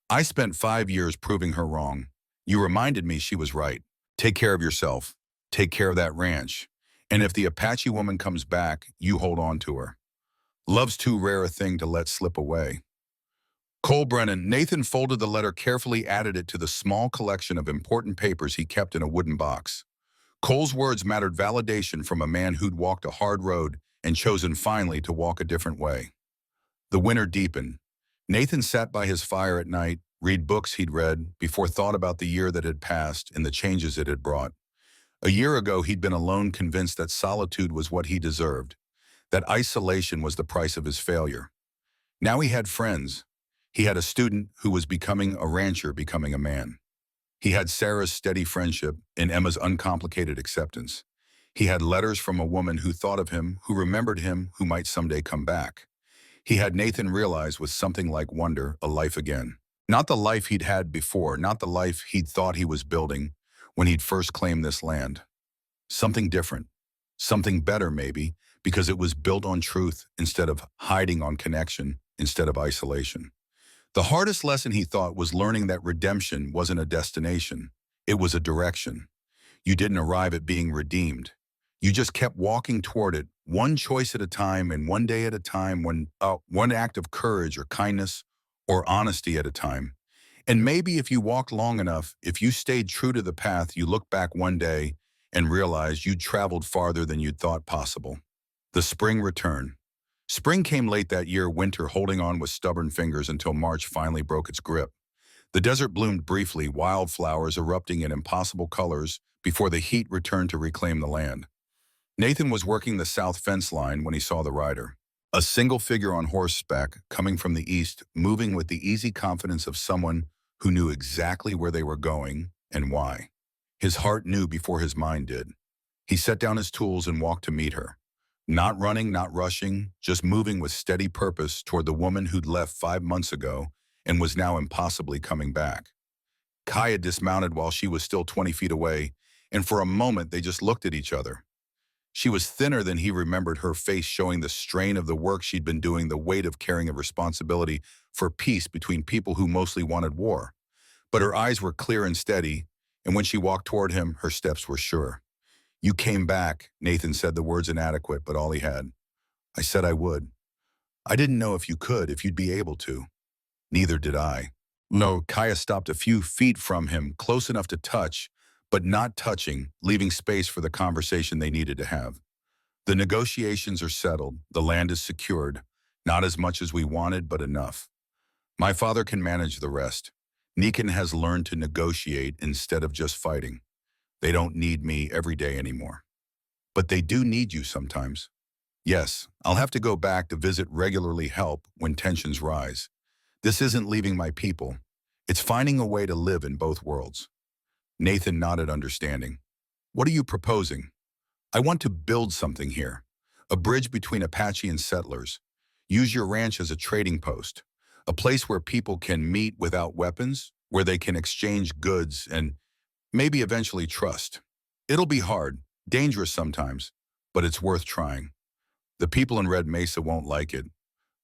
I spent 5 years proving her wrong. You reminded me she was right. Take care of yourself. Take care of that ranch. And if the Apache woman comes back, you hold on to her. Love's too rare a thing to let slip away. Cole Brennan. Nathan folded the letter carefully, added it to the small collection of important papers he kept in a wooden box. Cole's words mattered, validation from a man who'd walked a hard road and chosen finally to walk a different way. The winter deepened. Nathan sat by his fire at night, read books he'd read, before thought about the year that had passed and the changes it had brought. A year ago, he'd been alone, convinced that solitude was what he deserved, that isolation was the price of his failure. Now he had friends. He had a student who was becoming a rancher, becoming a man. He had Sarah's steady friendship and Emma's uncomplicated acceptance. He had letters from a woman who thought of him, who remembered him, who might someday come back. He had Nathan realize with something like wonder a life again. Not the life he'd had before, not the life he'd thought he was building when he'd first claimed this land. Something different, something better maybe, because it was built on truth instead of hiding, on connection instead of isolation. The hardest lesson, he thought, was learning that redemption wasn't a destination. It was a direction. You didn't arrive at being redeemed. You just kept walking toward it, one choice at a time and one day at a time, one act of courage or kindness or honesty at a time. And maybe if you walked long enough, if you stayed true to the path, you look back one day and realize you'd traveled farther than you'd thought possible. The spring returned. Spring came late that year, winter holding on with stubborn fingers until March finally broke its grip. The desert bloomed briefly, wildflowers erupting in impossible colors before the heat returned to reclaim the land. Nathan was working the south fence line when he saw the rider. A single figure on horseback coming from the east, moving with the easy confidence of someone who knew exactly where they were going and why. His heart knew before his mind did. He set down his tools and walked to meet her. Not running, not rushing, just moving with steady purpose toward the woman who'd left 5 months ago and was now impossibly coming back. Kaya dismounted while she was still 20 feet away, and for a moment they just looked at each other. She was thinner than he remembered, her face showing the strain of the work she'd been doing, the weight of carrying a responsibility for peace between people who mostly wanted war. But her eyes were clear and steady, and when she walked toward him, her steps were sure. "You came back," Nathan said, the words inadequate, but all he had. "I said I would. I didn't know if you could, if you'd be able to." "Neither did I." No, Kaya stopped a few feet from him, close enough to touch, but not touching, leaving space for the conversation they needed to have. "The negotiations are settled. The land is secured. Not as much as we wanted, but enough. My father can manage the rest. Nikan has learned to negotiate instead of just fighting. They don't need me every day anymore. But they do need you sometimes. Yes, I'll have to go back to visit, regularly help when tensions rise. This isn't leaving my people. It's finding a way to live in both worlds." Nathan nodded, understanding. "What are you proposing?" "I want to build something here. A bridge between Apache and settlers. Use your ranch as a trading post. A place where people can meet without weapons, where they can exchange goods and maybe eventually trust. It'll be hard, dangerous sometimes, but it's worth trying. The people in Red Mesa won't like it.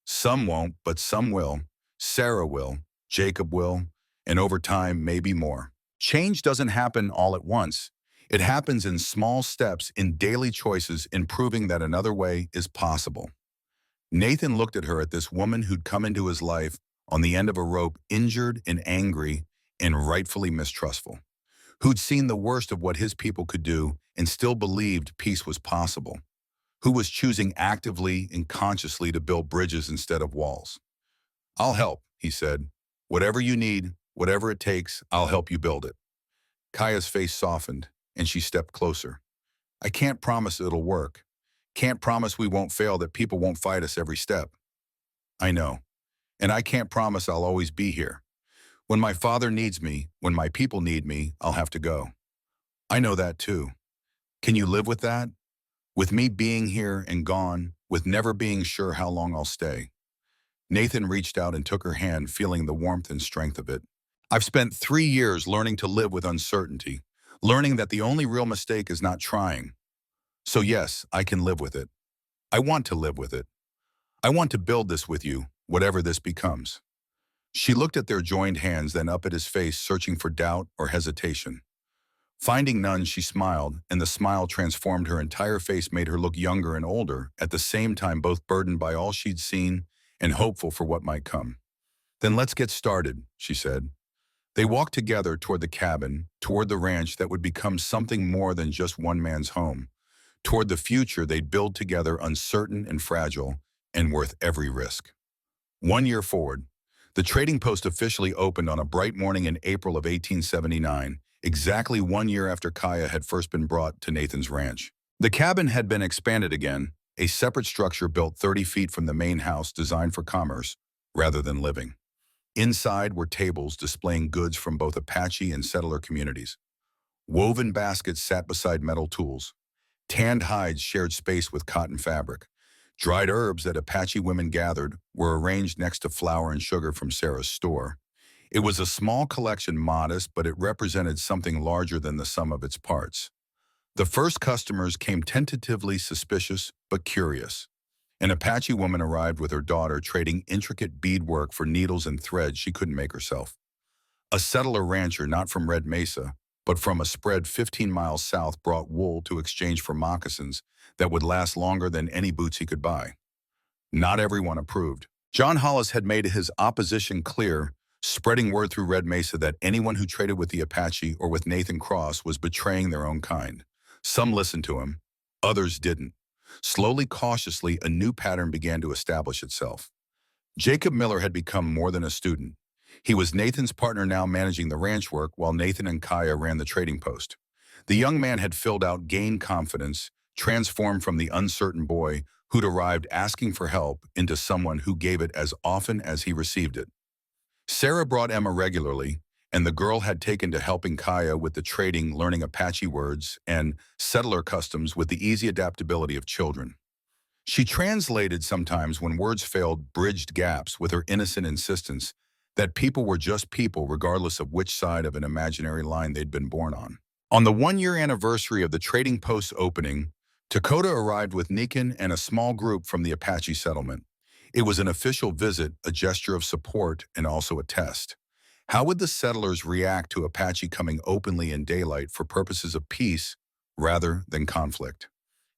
Some won't, but some will. Sarah will, Jacob will, and over time, maybe more. Change doesn't happen all at once. It happens in small steps, in daily choices, in proving that another way is possible." Nathan looked at her, at this woman who'd come into his life on the end of a rope, injured and angry and rightfully mistrustful, who'd seen the worst of what his people could do and still believed peace was possible, who was choosing actively and consciously to build bridges instead of walls. "I'll help," he said. "Whatever you need, whatever it takes, I'll help you build it." Kaya's face softened, and she stepped closer. "I can't promise it'll work. Can't promise we won't fail, that people won't fight us every step." "I know. And I can't promise I'll always be here. When my father needs me, when my people need me, I'll have to go." "I know that too. Can you live with that? With me being here and gone, with never being sure how long I'll stay?" Nathan reached out and took her hand, feeling the warmth and strength of it. "I've spent 3 years learning to live with uncertainty, learning that the only real mistake is not trying. So yes, I can live with it. I want to live with it. I want to build this with you, whatever this becomes." She looked at their joined hands, then up at his face, searching for doubt or hesitation. Finding none, she smiled, and the smile transformed her entire face, made her look younger and older, at the same time both burdened by all she'd seen and hopeful for what might come. "Then let's get started," she said. They walked together toward the cabin, toward the ranch that would become something more than just one man's home, toward the future they'd build together, uncertain and fragile, and worth every risk. 1 year forward, the trading post officially opened on a bright morning in April of 1879, exactly 1 year after Kaya had first been brought to Nathan's ranch. The cabin had been expanded again, a separate structure built 30 feet from the main house, designed for commerce rather than living. Inside were tables displaying goods from both Apache and settler communities. Woven baskets sat beside metal tools. Tanned hides shared space with cotton fabric. Dried herbs that Apache women gathered were arranged next to flour and sugar from Sarah's store. It was a small collection, modest, but it represented something larger than the sum of its parts. The first customers came tentatively, suspicious but curious. An Apache woman arrived with her daughter, trading intricate beadwork for needles and threads she couldn't make herself. A settler rancher, not from Red Mesa, but from a spread 15 miles south, brought wool to exchange for moccasins that would last longer than any boots he could buy. Not everyone approved. John Hollis had made his opposition clear, spreading word through Red Mesa that anyone who traded with the Apache or with Nathan Cross was betraying their own kind. Some listened to him, others didn't. Slowly, cautiously, a new pattern began to establish itself. Jacob Miller had become more than a student. He was Nathan's partner, now managing the ranch work while Nathan and Kaya ran the trading post. The young man had filled out, gained confidence, transformed from the uncertain boy who'd arrived asking for help into someone who gave it as often as he received it. Sarah brought Emma regularly, and the girl had taken to helping Kaya with the trading, learning Apache words, and settler customs with the easy adaptability of children. She translated sometimes when words failed, bridged gaps with her innocent insistence that people were just people regardless of which side of an imaginary line they'd been born on. On the one-year anniversary of the trading post's opening, Dakota arrived with Nikan and a small group from the Apache settlement. It was an official visit, a gesture of support, and also a test. How would the settlers react to Apache coming openly in daylight for purposes of peace rather than conflict?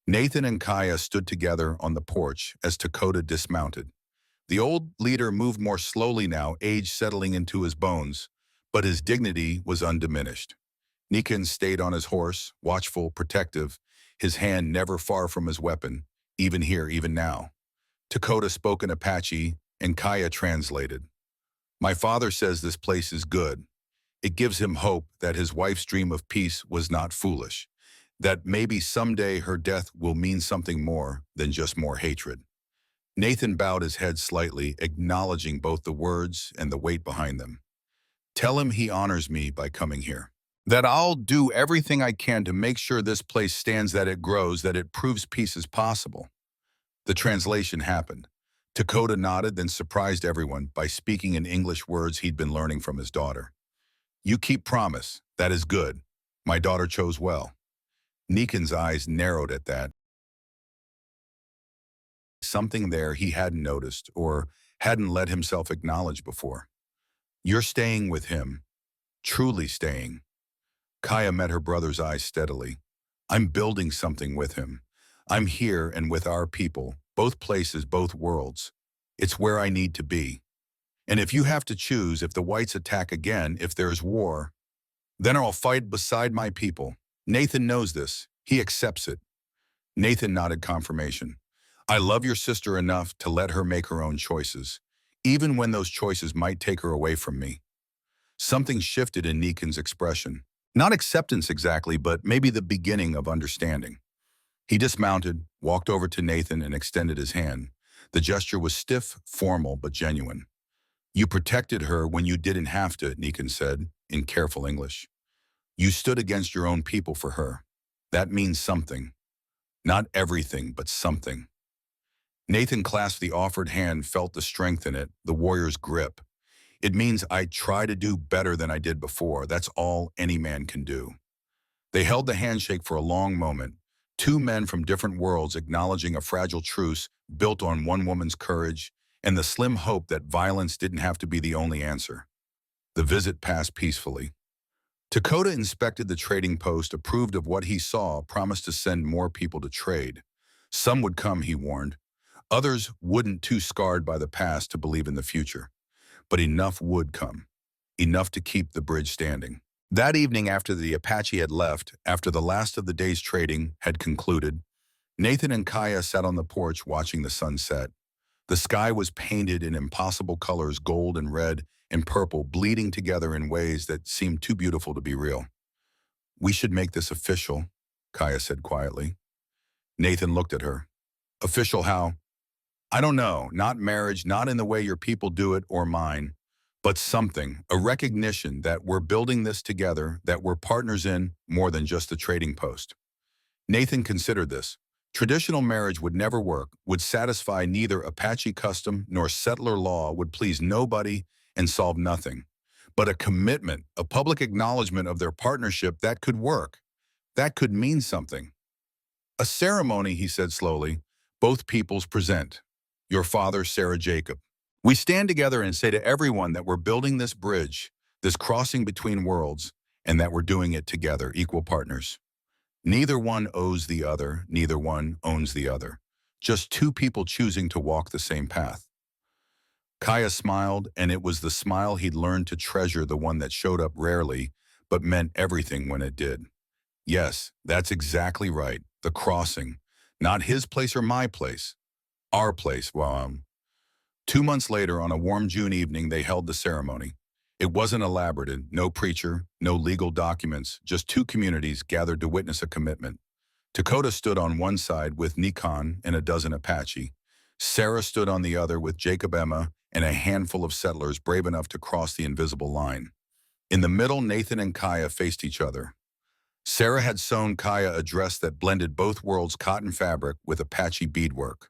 Nathan and Kaya stood together on the porch as Dakota dismounted. The old leader moved more slowly now, age settling into his bones, but his dignity was undiminished. Nikan stayed on his horse, watchful, protective, his hand never far from his weapon, even here, even now. Dakota spoke in Apache, and Kaya translated. My father says this place is good. It gives him hope that his wife's dream of peace was not foolish, that maybe someday her death will mean something more than just more hatred. Nathan bowed his head slightly, acknowledging both the words and the weight behind them. Tell him he honors me by coming here. That I'll do everything I can to make sure this place stands, that it grows, that it proves peace is possible. The translation happened. Dakota nodded, then surprised everyone by speaking in English words he'd been learning from his daughter. You keep promise. That is good. My daughter chose well. Nikan's eyes narrowed at that. Something there he hadn't noticed or hadn't let himself acknowledge before. You're staying with him. Truly staying. Kaya met her brother's eyes steadily. I'm building something with him. I'm here and with our people, both places, both worlds. It's where I need to be. And if you have to choose, if the whites attack again, if there's war, then I'll fight beside my people. Nathan knows this. He accepts it. Nathan nodded confirmation. I love your sister enough to let her make her own choices, even when those choices might take her away from me. Something shifted in Nikan's expression. Not acceptance exactly, but maybe the beginning of understanding. He dismounted, walked over to Nathan, and extended his hand. The gesture was stiff, formal, but genuine. You protected her when you didn't have to, Nikan said, in careful English. You stood against your own people for her. That means something. Not everything, but something. Nathan clasped the offered hand, felt the strength in it, the warrior's grip. It means I try to do better than I did before. That's all any man can do. They held the handshake for a long moment, two men from different worlds acknowledging a fragile truce built on one woman's courage and the slim hope that violence didn't have to be the only answer. The visit passed peacefully. Dakota inspected the trading post, approved of what he saw, promised to send more people to trade. Some would come, he warned. Others wouldn't, too scarred by the past to believe in the future. But enough would come. Enough to keep the bridge standing. That evening, after the Apache had left, after the last of the day's trading had concluded, Nathan and Kaya sat on the porch watching the sun set. The sky was painted in impossible colors, gold and red and purple, bleeding together in ways that seemed too beautiful to be real. We should make this official, Kaya said quietly. Nathan looked at her. Official how? I don't know, not marriage, not in the way your people do it or mine, but something, a recognition that we're building this together, that we're partners in more than just the trading post. Nathan considered this. Traditional marriage would never work, would satisfy neither Apache custom nor settler law, would please nobody and solve nothing. But a commitment, a public acknowledgement of their partnership, that could work. That could mean something. A ceremony, he said slowly, both peoples present. Your father, Sarah Jacob. We stand together and say to everyone that we're building this bridge, this crossing between worlds, and that we're doing it together, equal partners. Neither one owes the other, neither one owns the other. Just two people choosing to walk the same path. Kaya smiled, and it was the smile he'd learned to treasure, the one that showed up rarely, but meant everything when it did. Yes, that's exactly right, the crossing. Not his place or my place. Our place. Well, 2 months later, on a warm June evening, they held the ceremony. It wasn't elaborate, no preacher, no legal documents, just two communities gathered to witness a commitment. Dakota stood on one side with Nikon and a dozen Apache. Sarah stood on the other with Jacob Emma and a handful of settlers brave enough to cross the invisible line. In the middle, Nathan and Kaya faced each other. Sarah had sewn Kaya a dress that blended both worlds' cotton fabric with Apache beadwork.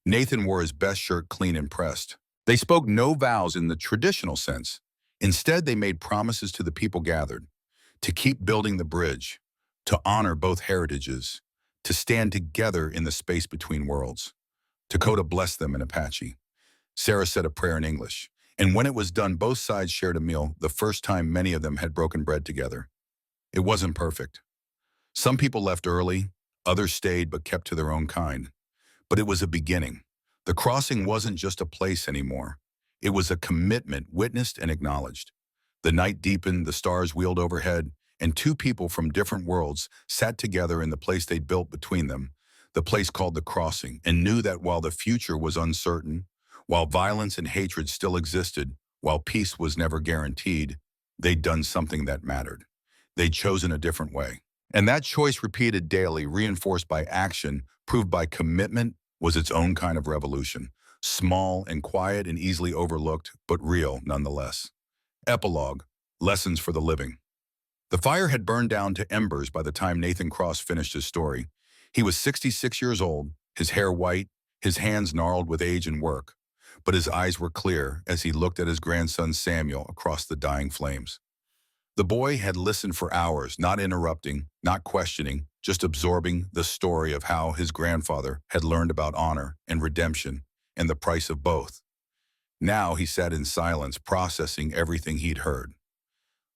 Nathan wore his best shirt clean and pressed. They spoke no vows in the traditional sense. Instead, they made promises to the people gathered, to keep building the bridge, to honor both heritages, to stand together in the space between worlds. Dakota blessed them in Apache. Sarah said a prayer in English. And when it was done, both sides shared a meal, the first time many of them had broken bread together. It wasn't perfect. Some people left early, others stayed but kept to their own kind. But it was a beginning. The crossing wasn't just a place anymore. It was a commitment witnessed and acknowledged. The night deepened, the stars wheeled overhead, and two people from different worlds sat together in the place they'd built between them, the place called the crossing, and knew that while the future was uncertain, while violence and hatred still existed, while peace was never guaranteed, they'd done something that mattered. They'd chosen a different way. And that choice, repeated daily, reinforced by action, proved by commitment, was its own kind of revolution. Small and quiet and easily overlooked, but real nonetheless. Epilogue: Lessons for the Living. The fire had burned down to embers by the time Nathan Cross finished his story. He was 66 years old, his hair white, his hands gnarled with age and work. But his eyes were clear as he looked at his grandson Samuel across the dying flames. The boy had listened for hours, not interrupting, not questioning, just absorbing the story of how his grandfather had learned about honor and redemption and the price of both. Now he sat in silence, processing everything he'd heard.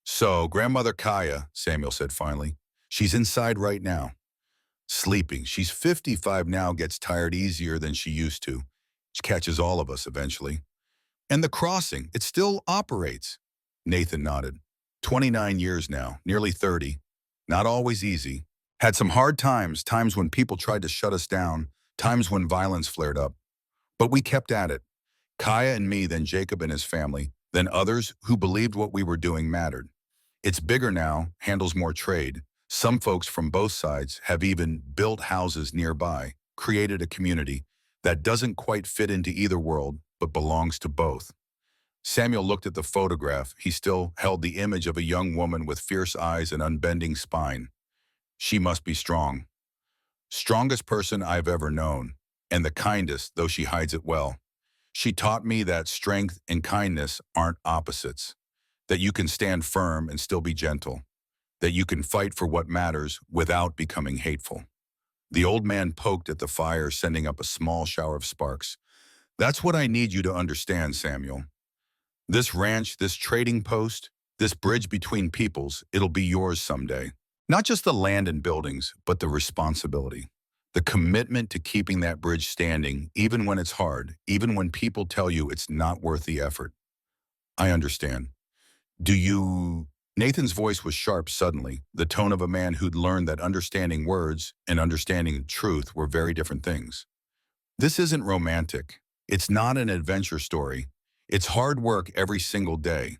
"So, Grandmother Kaya," Samuel said finally, "she's inside right now. Sleeping. She's 55 now, gets tired easier than she used to. She catches all of us eventually. And the crossing, it still operates." Nathan nodded. 29 years now, nearly 30. Not always easy. Had some hard times, times when people tried to shut us down, times when violence flared up. But we kept at it. Kaya and me, then Jacob and his family, then others who believed what we were doing mattered. It's bigger now, handles more trade. Some folks from both sides have even built houses nearby, created a community that doesn't quite fit into either world, but belongs to both. Samuel looked at the photograph. He still held the image of a young woman with fierce eyes and unbending spine. She must be strong. Strongest person I've ever known, and the kindest, though she hides it well. She taught me that strength and kindness aren't opposites, that you can stand firm and still be gentle, that you can fight for what matters without becoming hateful. The old man poked at the fire, sending up a small shower of sparks. "That's what I need you to understand, Samuel. This ranch, this trading post, this bridge between peoples, it'll be yours someday. Not just the land and buildings, but the responsibility. The commitment to keeping that bridge standing, even when it's hard, even when people tell you it's not worth the effort." "I understand. Do you—" Nathan's voice was sharp suddenly, the tone of a man who'd learned that understanding words and understanding truth were very different things. "This isn't romantic. It's not an adventure story. It's hard work every single day.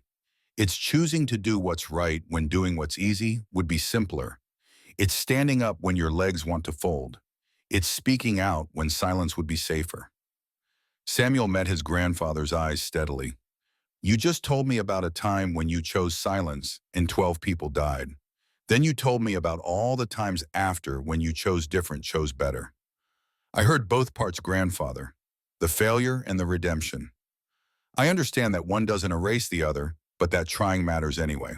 It's choosing to do what's right when doing what's easy would be simpler. It's standing up when your legs want to fold. It's speaking out when silence would be safer." Samuel met his grandfather's eyes steadily. "You just told me about a time when you chose silence and 12 people died. Then you told me about all the times after when you chose different, chose better. I heard both parts, grandfather, the failure and the redemption. I understand that one doesn't erase the other, but that trying matters anyway."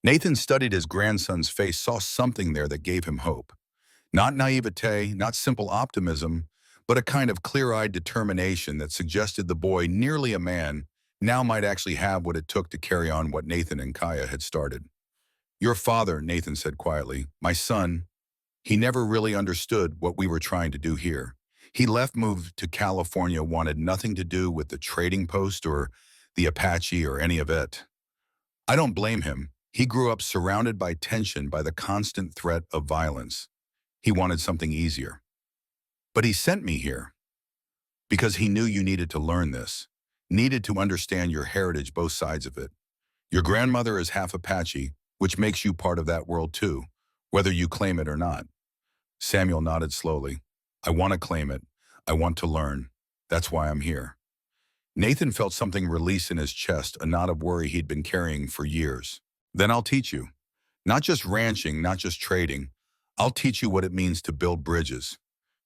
Nathan studied his grandson's face, saw something there that gave him hope. Not naivete, not simple optimism, but a kind of clear-eyed determination that suggested the boy, nearly a man, now might actually have what it took to carry on what Nathan and Kaya had started. "Your father," Nathan said quietly, "my son, he never really understood what we were trying to do here. He left, moved to California, wanted nothing to do with the trading post or the Apache or any of it. I don't blame him. He grew up surrounded by tension, by the constant threat of violence. He wanted something easier." But he sent me here because he knew you needed to learn this, needed to understand your heritage, both sides of it. Your grandmother is half Apache, which makes you part of that world too, whether you claim it or not. Samuel nodded slowly. I want to claim it. I want to learn. That's why I'm here. Nathan felt something release in his chest, a knot of worry he'd been carrying for years. Then I'll teach you. Not just ranching, not just trading. I'll teach you what it means to build bridges,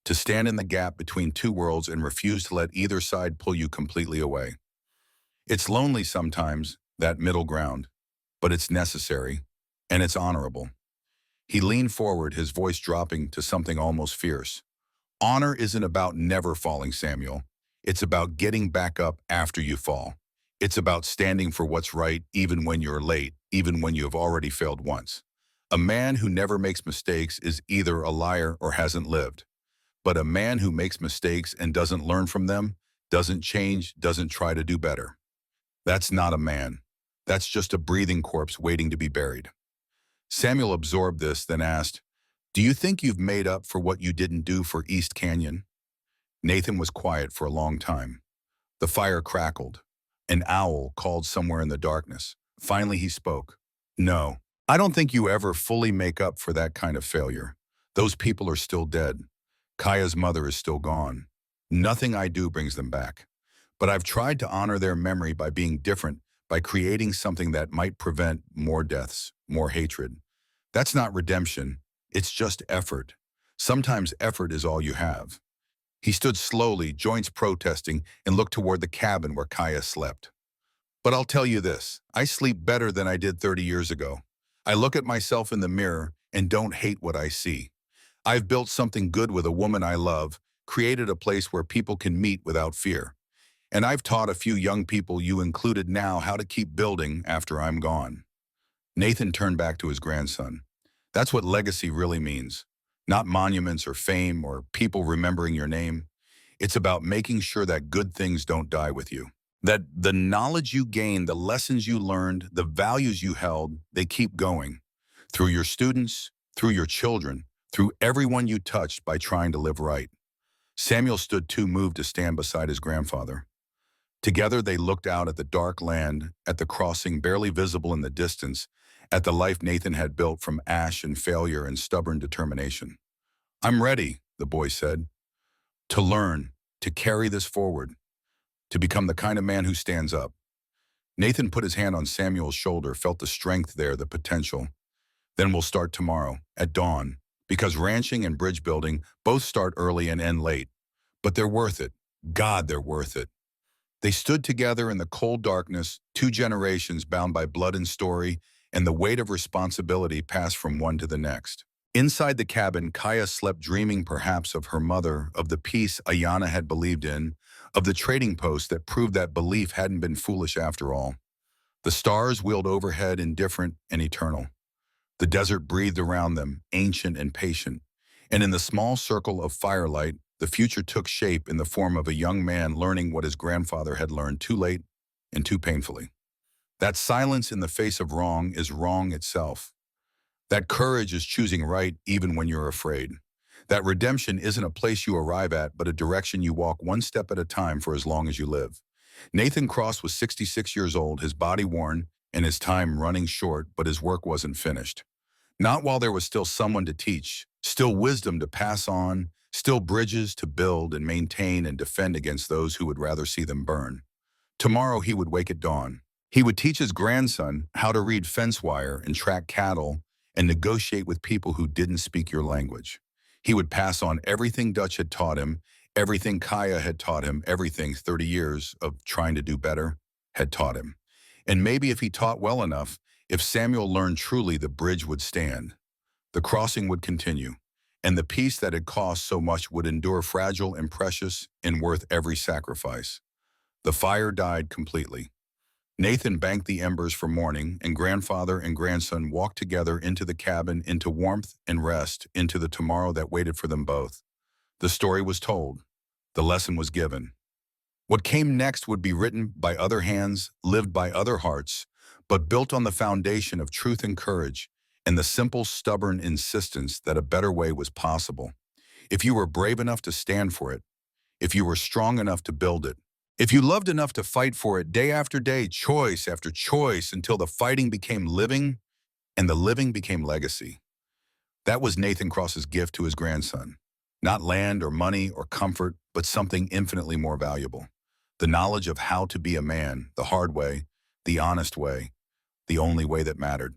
to stand in the gap between two worlds and refuse to let either side pull you completely away. It's lonely sometimes, that middle ground, but it's necessary, and it's honorable. He leaned forward, his voice dropping to something almost fierce. Honor isn't about never falling, Samuel. It's about getting back up after you fall. It's about standing for what's right even when you're late, even when you have already failed once. A man who never makes mistakes is either a liar or hasn't lived. But a man who makes mistakes and doesn't learn from them, doesn't change, doesn't try to do better. That's not a man. That's just a breathing corpse waiting to be buried. Samuel absorbed this, then asked, do you think you've made up for what you didn't do for East Canyon? Nathan was quiet for a long time. The fire crackled. An owl called somewhere in the darkness. Finally he spoke. No, I don't think you ever fully make up for that kind of failure. Those people are still dead. Kaya's mother is still gone. Nothing I do brings them back. But I've tried to honor their memory by being different, by creating something that might prevent more deaths, more hatred. That's not redemption. It's just effort. Sometimes effort is all you have. He stood slowly, joints protesting, and looked toward the cabin where Kaya slept. But I'll tell you this, I sleep better than I did 30 years ago. I look at myself in the mirror and don't hate what I see. I've built something good with a woman I love, created a place where people can meet without fear. And I've taught a few young people, you included now, how to keep building after I'm gone. Nathan turned back to his grandson. That's what legacy really means. Not monuments or fame or people remembering your name. It's about making sure that good things don't die with you. That the knowledge you gained, the lessons you learned, the values you held, they keep going. Through your students, through your children, through everyone you touched by trying to live right. Samuel stood too moved to stand beside his grandfather. Together they looked out at the dark land, at the crossing barely visible in the distance, at the life Nathan had built from ash and failure and stubborn determination. I'm ready, the boy said, to learn, to carry this forward, to become the kind of man who stands up. Nathan put his hand on Samuel's shoulder, felt the strength there, the potential. Then we'll start tomorrow, at dawn, because ranching and bridge building both start early and end late. But they're worth it. God, they're worth it. They stood together in the cold darkness, two generations bound by blood and story, and the weight of responsibility passed from one to the next. Inside the cabin, Kaya slept dreaming perhaps of her mother, of the peace Ayana had believed in, of the trading post that proved that belief hadn't been foolish after all. The stars wheeled overhead, indifferent and eternal. The desert breathed around them, ancient and patient. And in the small circle of firelight, the future took shape in the form of a young man learning what his grandfather had learned too late and too painfully. That silence in the face of wrong is wrong itself. That courage is choosing right even when you're afraid. That redemption isn't a place you arrive at, but a direction you walk one step at a time for as long as you live. Nathan Cross was 66 years old, his body worn, and his time running short, but his work wasn't finished. Not while there was still someone to teach, still wisdom to pass on, still bridges to build and maintain and defend against those who would rather see them burn. Tomorrow he would wake at dawn. He would teach his grandson how to read fence wire and track cattle and negotiate with people who didn't speak your language. He would pass on everything Dutch had taught him, everything Kaya had taught him, everything 30 years of trying to do better had taught him. And maybe if he taught well enough, if Samuel learned truly, the bridge would stand. The crossing would continue, and the peace that had cost so much would endure, fragile and precious and worth every sacrifice. The fire died completely. Nathan banked the embers for morning, and grandfather and grandson walked together into the cabin, into warmth and rest, into the tomorrow that waited for them both. The story was told. The lesson was given. What came next would be written by other hands, lived by other hearts, but built on the foundation of truth and courage, and the simple, stubborn insistence that a better way was possible. if you were brave enough to stand for it, if you were strong enough to build it, if you loved enough to fight for it day after day, choice after choice, until the fighting became living and the living became legacy. That was Nathan Cross's gift to his grandson. Not land or money or comfort, but something infinitely more valuable. The knowledge of how to be a man, the hard way, the honest way, the only way that mattered.